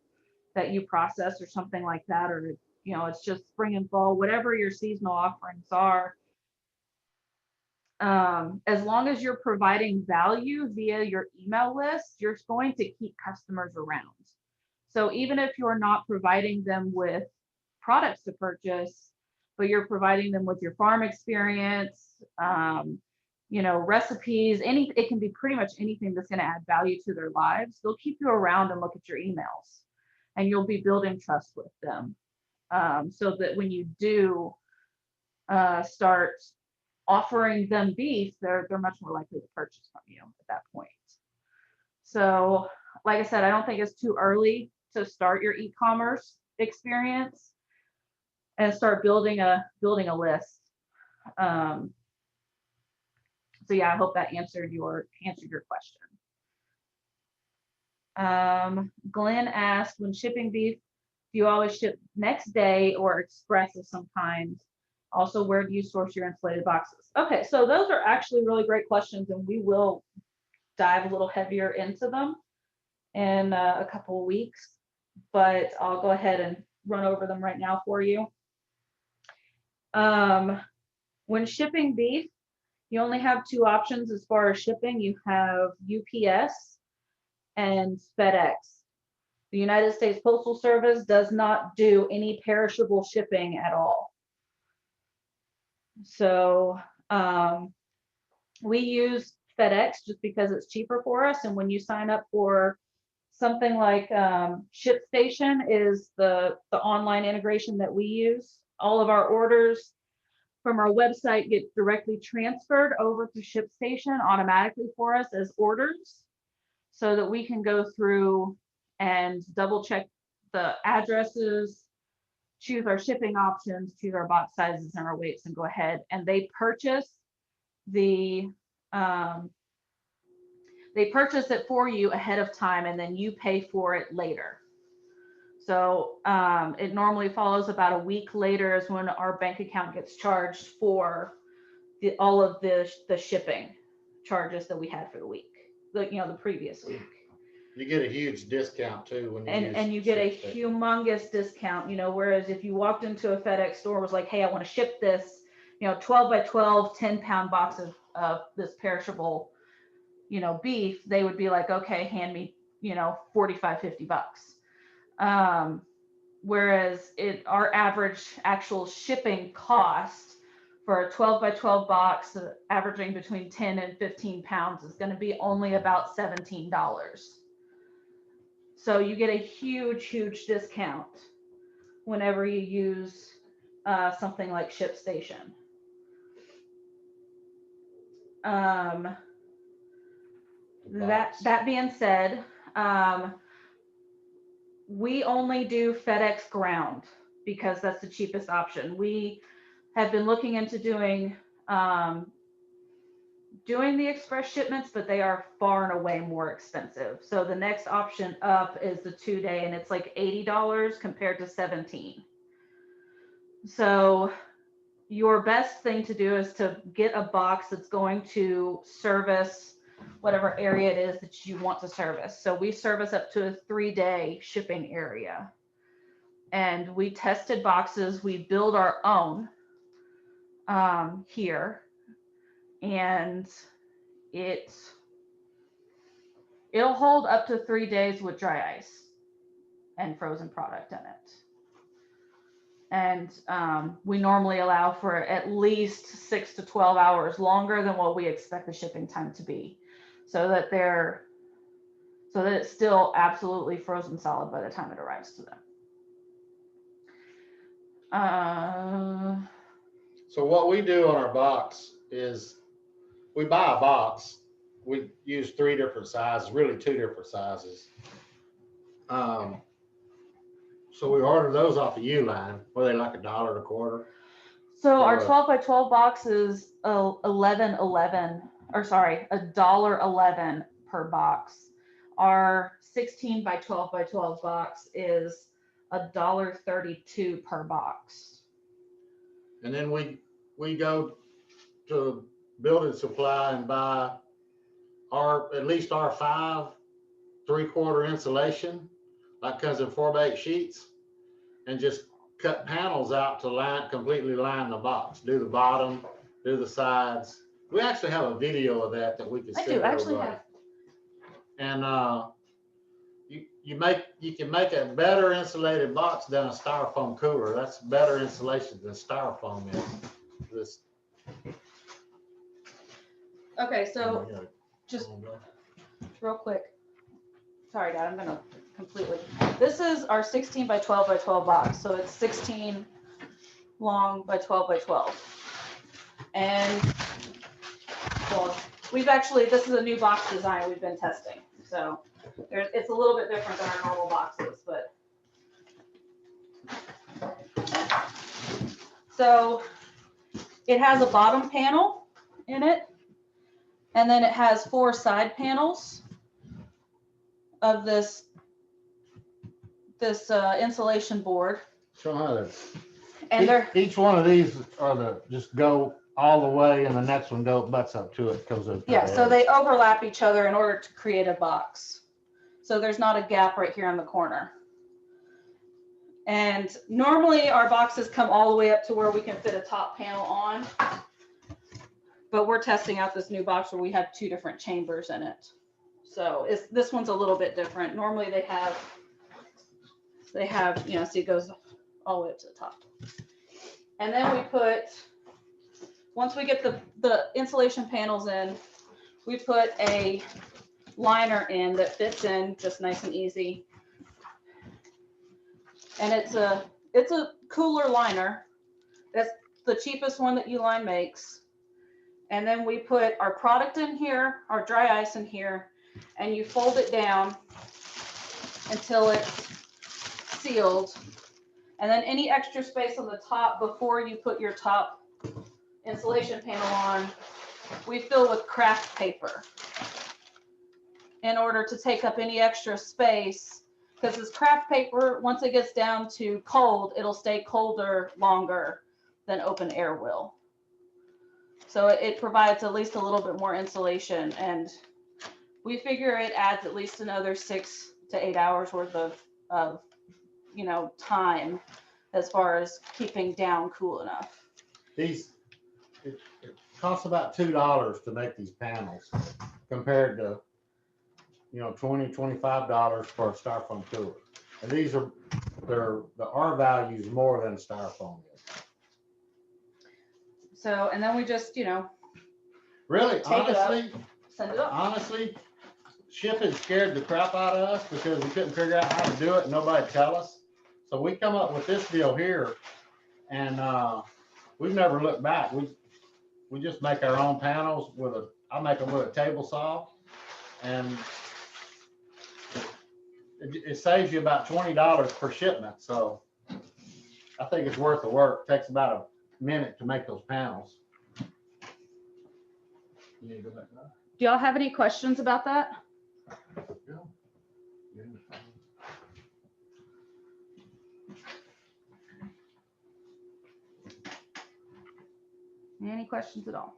that you process or something like that, or it's just spring and fall, whatever your seasonal offerings are. as long as you're providing value via your email list, you're going to keep customers around. So even if you're not providing them with products to purchase, but you're providing them with your farm experience, recipes, it can be pretty much anything that's going to add value to their lives. They'll keep you around and look at your emails, and you'll be building trust with them. So that when you do start offering them beef, they're much more likely to purchase from you at that point. So, like I said, I don't think it's too early to start your e-commerce experience and start building a list. So yeah, I hope that answered your question. Glenn asked, when shipping beef, do you always ship next day or express of some kind? Also, where do you source your insulated boxes? Okay, so those are actually really great questions, and we will dive a little heavier into them in a couple of weeks, but I'll go ahead and run over them right now for you. When shipping beef, you only have two options as far as shipping. You have UPS and FedEx. The United States Postal Service does not do any perishable shipping at all. So we use FedEx just because it's cheaper for us. And when you sign up for something like ShipStation is the online integration that we use, all of our orders from our website get directly transferred over to ShipStation automatically for us as orders, so that we can go through and double check the addresses, choose our shipping options, choose our box sizes and our weights, and go ahead. And they purchase it for you ahead of time, and then you pay for it later. So it normally follows about a week later is when our bank account gets charged for all of the shipping charges that we had for the week, the previous week. You get a huge discount too when you and you get a ShipStation. humongous discount, whereas if you walked into a FedEx store and was like, hey, I want to ship this, 12 by 12, 10-pound box of this perishable, beef, they would be like, okay, hand me, $45, $50. Whereas our average actual shipping cost for a 12 by 12 box, averaging between 10 and 15 pounds, is going to be only about $17. So you get a huge, huge discount whenever you use something like ShipStation. That being said, we only do FedEx ground because that's the cheapest option. We have been looking into doing the express shipments, but they are far and away more expensive. So the next option up is the 2-day, and it's like $80 compared to $17. So your best thing to do is to get a box that's going to service whatever area it is that you want to service. So we service up to a 3-day shipping area, and we tested boxes. We build our own here, and it'll hold up to 3 days with dry ice and frozen product in it. And we normally allow for at least 6 to 12 hours longer than what we expect the shipping time to be, so that it's still absolutely frozen solid by the time it arrives to them. So what we do on our box is we buy a box. We use 3 different sizes, really 2 different sizes. So we order those off the Uline. Were they like $1 a quarter? So our 12 by 12 box is $1.11 per box. Our 16 by 12 by 12 box is $1.32 per box. And then we go to Building Supply and buy at least our 5 3/4 insulation, like comes in 4x8 sheets, and just cut panels out to completely line the box. Do the bottom, do the sides, We actually have a video of that we can I send do, I actually everybody. have. And, you can make a better insulated box than a styrofoam cooler. That's better insulation than styrofoam is. This. Okay, so you know, just real quick. Sorry, Dad, I'm gonna completely. This is our 16 by 12 by 12 box. So it's 16 long by 12 by 12. And well, this is a new box design we've been testing. So it's a little bit different than our normal boxes, but. So it has a bottom panel in it. And then it has 4 side panels of this insulation board. Show how to. And they're, Each one of these are just go all the way, and the next one butts up to it, comes up. yeah, so they overlap each other in order to create a box. So there's not a gap right here in the corner. And normally our boxes come all the way up to where we can fit a top panel on. But we're testing out this new box where we have 2 different chambers in it. So this one's a little bit different. Normally they have, you know, see it goes all the way up to the top. And then once we get the insulation panels in, we put a liner in that fits in just nice and easy. And it's a cooler liner. That's the cheapest one that Uline makes. And then we put our product in here, our dry ice in here, and you fold it down until it's sealed. And then any extra space on the top before you put your top insulation panel on, we fill with craft paper in order to take up any extra space. Because this craft paper, once it gets down to cold, it'll stay colder longer than open air will. So it provides at least a little bit more insulation, and we figure it adds at least another 6 to 8 hours worth of you know, time as far as keeping down cool enough. It costs about $2 to make these panels compared to, you know, $20, $25 for a styrofoam cooler. And the R value is more than styrofoam is. So, and then we just, you know, Really, Take it up. honestly, send it up. shipping scared the crap out of us because we couldn't figure out how to do it and nobody tell us. So we come up with this deal here, and we've never looked back. We just make our own panels I make them with a table saw, and it saves you about $20 per shipment. So I think it's worth the work. It takes about a minute to make those panels. You need to go back now? Do y'all have any questions about that? Any questions at all?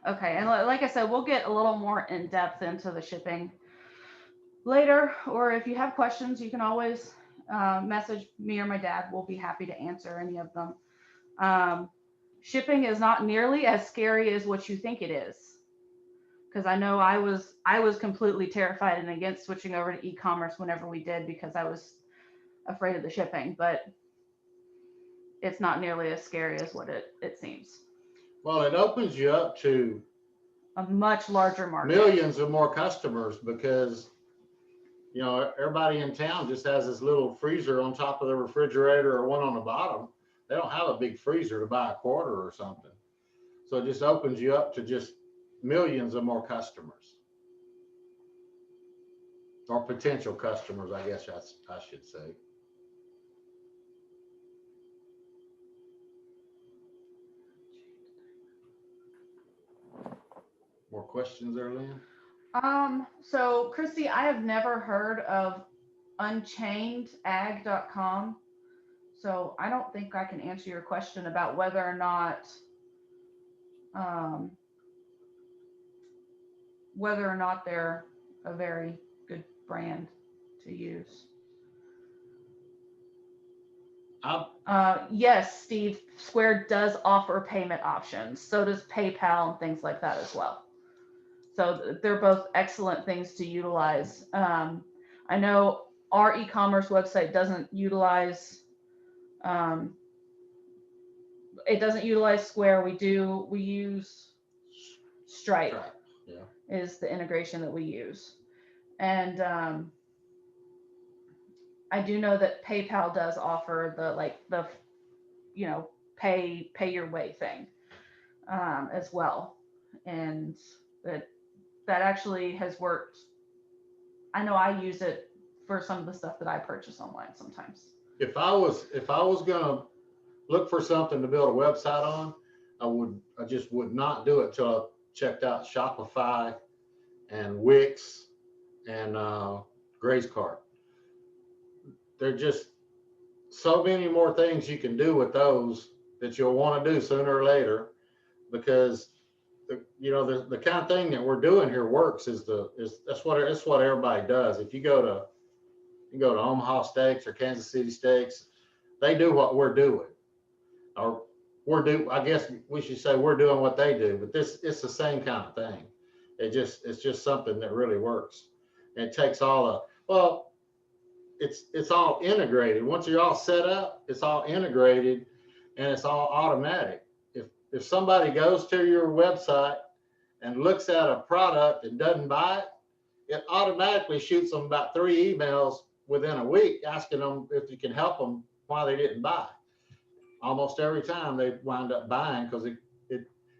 Okay, and like I said, we'll get a little more in depth into the shipping later, or if you have questions, you can always message me or my dad. We'll be happy to answer any of them. Shipping is not nearly as scary as what you think it is. Because I know I was completely terrified and against switching over to e-commerce whenever we did because I was afraid of the shipping, but it's not nearly as scary as what it seems. Well, it opens you up to A much larger market. millions of more customers because, you know, everybody in town just has this little freezer on top of the refrigerator or one on the bottom. They don't have a big freezer to buy a quarter or something. So it just opens you up to just millions of more customers. Or potential customers, I guess I should say. More questions there, Lynn? So Christy, I have never heard of unchainedag.com. So I don't think I can answer your question about whether or not they're a very good brand to use. Yes, Steve, Square does offer payment options. So does PayPal and things like that as well. So they're both excellent things to utilize. I know our e-commerce website doesn't utilize, it doesn't utilize Square. We use Stripe Right, yeah. is the integration that we use. And I do know that PayPal does offer the pay your way thing as well, and that actually has worked. I know I use it for some of the stuff that I purchase online sometimes. If I was gonna look for something to build a website on, I just would not do it till I checked out Shopify and Wix and GraceCart. There are just so many more things you can do with those that you'll want to do sooner or later, because the kind of thing that we're doing here works. That's what everybody does. If you go to Omaha Steaks or Kansas City Steaks, they do what we're doing, or I guess we should say we're doing what they do, but it's the same kind of thing. It's just something that really works. And it takes it's all integrated. Once you're all set up, it's all integrated and it's all automatic. If somebody goes to your website and looks at a product and doesn't buy it, it automatically shoots them about 3 emails within a week asking them if you can help them why they didn't buy. Almost every time they wind up buying, because it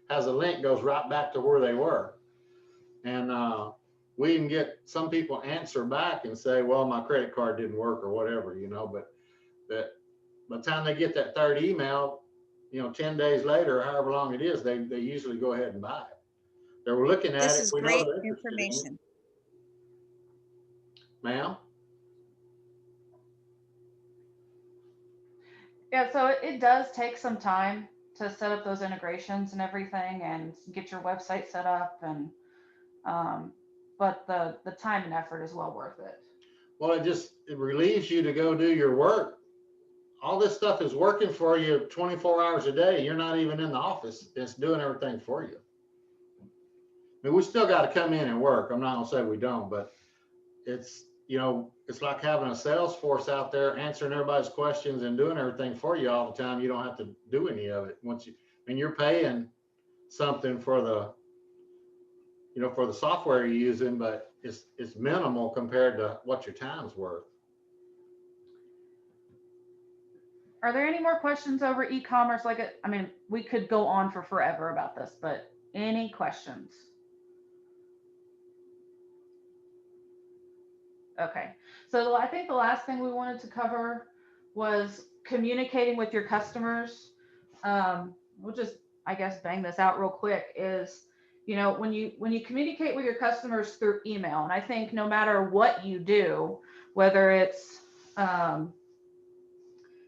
has a link, goes right back to where they were. And we can get some people answer back and say, well, my credit card didn't work or whatever, but that by the time they get that third email, 10 days later, or however long it is, they usually go ahead and buy it. They were looking at it. This is we know great they're interested in it. information. Ma'am? Yeah, so it does take some time to set up those integrations and everything and get your website set up, and but the time and effort is well worth it. Well, it relieves you to go do your work. All this stuff is working for you 24 hours a day. You're not even in the office. It's doing everything for you. I mean, we still got to come in and work. I'm not gonna say we don't, but it's like having a sales force out there answering everybody's questions and doing everything for you all the time. You don't have to do any of it. You're paying something for the software you're using, but it's minimal compared to what your time's worth. Are there any more questions over e-commerce? We could go on for forever about this, but any questions? Okay, so I think the last thing we wanted to cover was communicating with your customers. We'll just, I guess, bang this out real quick. Is when you communicate with your customers through email, and I think no matter what you do, whether it's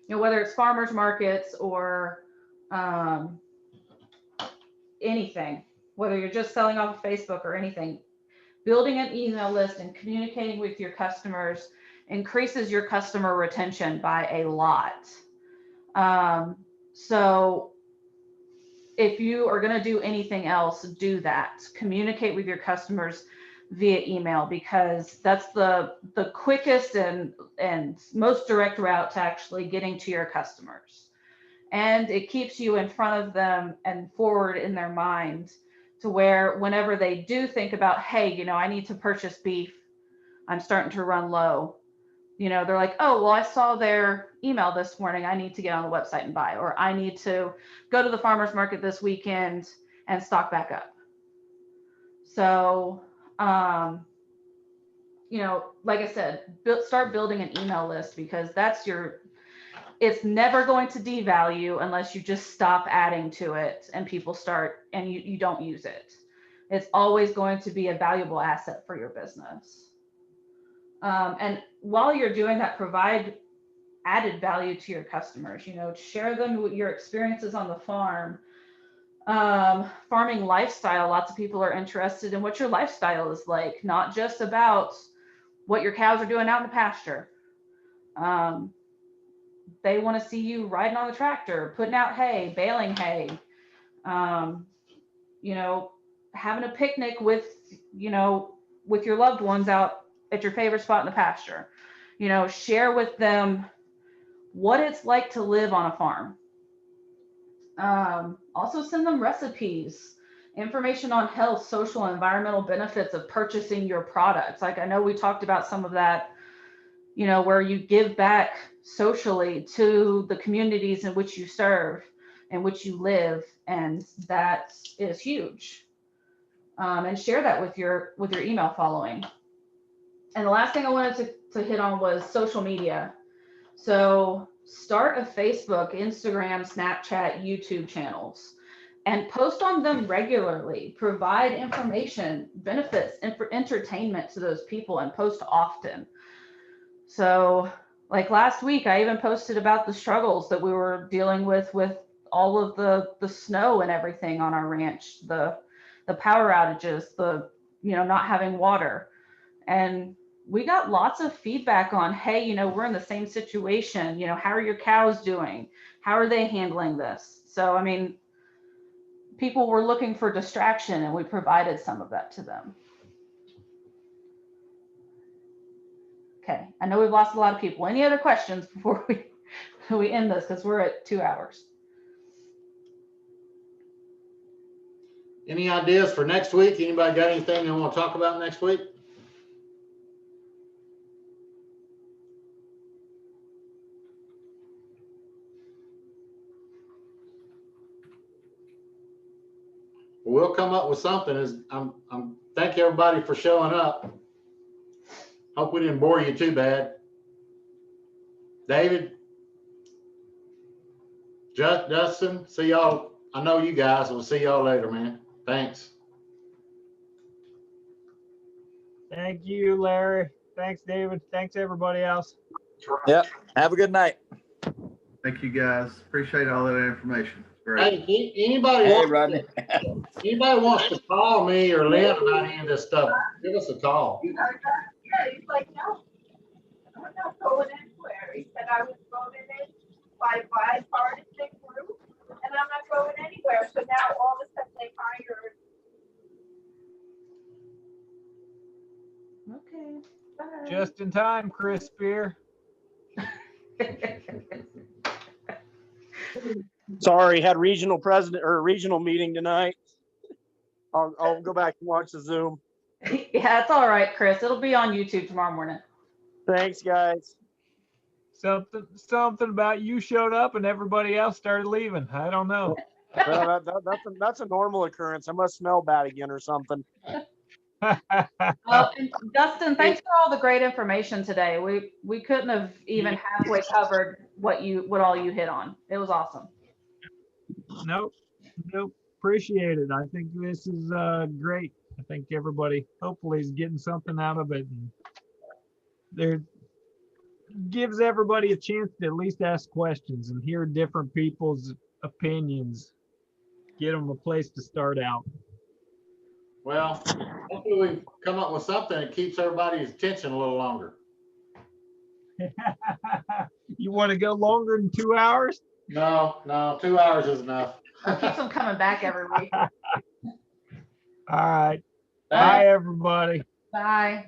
whether it's farmers markets or anything, whether you're just selling off of Facebook or anything, building an email list and communicating with your customers increases your customer retention by a lot. So if you are going to do anything else, do that. Communicate with your customers via email, because that's the quickest and most direct route to actually getting to your customers. And it keeps you in front of them and forward in their mind, to where whenever they do think about, hey, I need to purchase beef, I'm starting to run low, they're like, oh, well, I saw their email this morning, I need to get on the website and buy, or I need to go to the farmer's market this weekend and stock back up. So, like I said, start building an email list, because it's never going to devalue unless you just stop adding to it and people start and you don't use it. It's always going to be a valuable asset for your business. And while you're doing that, provide added value to your customers. Share them with your experiences on the farm. Farming lifestyle, lots of people are interested in what your lifestyle is like, not just about what your cows are doing out in the pasture. they want to see you riding on the tractor, putting out hay, baling hay, you know, having a picnic with, you know, with your loved ones out at your favorite spot in the pasture. You know, share with them what it's like to live on a farm. Also send them recipes, information on health, social, and environmental benefits of purchasing your products. Like I know we talked about some of that, you know, where you give back socially to the communities in which you serve, in which you live, and that is huge. And share that with your email following. And the last thing I wanted to hit on was social media. So start a Facebook, Instagram, Snapchat, YouTube channels and post on them regularly. Provide information, benefits, and for entertainment to those people, and post often. So like last week, I even posted about the struggles that we were dealing with all of the snow and everything on our ranch, the power outages, the, you know, not having water. And we got lots of feedback on, hey, you know, we're in the same situation. You know, how are your cows doing? How are they handling this? So, I mean, people were looking for distraction, and we provided some of that to them. Okay, I know we've lost a lot of people. Any other questions before we end this? Because we're at 2 hours. Any ideas for next week? Anybody got anything they want to talk about next week? We'll come up with something. I'm thank everybody for showing up. Hope we didn't bore you too bad. David, Justin, see y'all. I know you guys. We'll see y'all later, man. Thanks. Thank you, Larry. Thanks, David. Thanks, everybody else. Yep. Have a good night. Thank you, guys. Appreciate all that information. Great. Hey, anybody Hey, wants, Rodney. anybody wants to call me or Lynn about any of this stuff, give us a call. Yeah, he's like, no, I'm not going anywhere. He said I was going in by bipartisan group, and I'm not going anywhere. So now all of a sudden they hired. Okay, bye. Just in time, Chris Spear. Sorry, had regional president or regional meeting tonight. I'll go back and watch the Zoom. Yeah, it's all right, Chris. It'll be on YouTube tomorrow morning. Thanks, guys. Something about you showed up and everybody else started leaving. I don't know. Well, that's a normal occurrence. I must smell bad again or something. And Dustin, thanks for all the great information today. We couldn't have even halfway covered what all you hit on. It was awesome. Nope. Appreciate it. I think this is great. I think everybody hopefully is getting something out of it. And there gives everybody a chance to at least ask questions and hear different people's opinions. Get them a place to start out. Well, hopefully we come up with something that keeps everybody's attention a little longer. You want to go longer than 2 hours? No, 2 hours is enough. Keeps them coming back every week. All right. Thanks. Bye, everybody. Bye.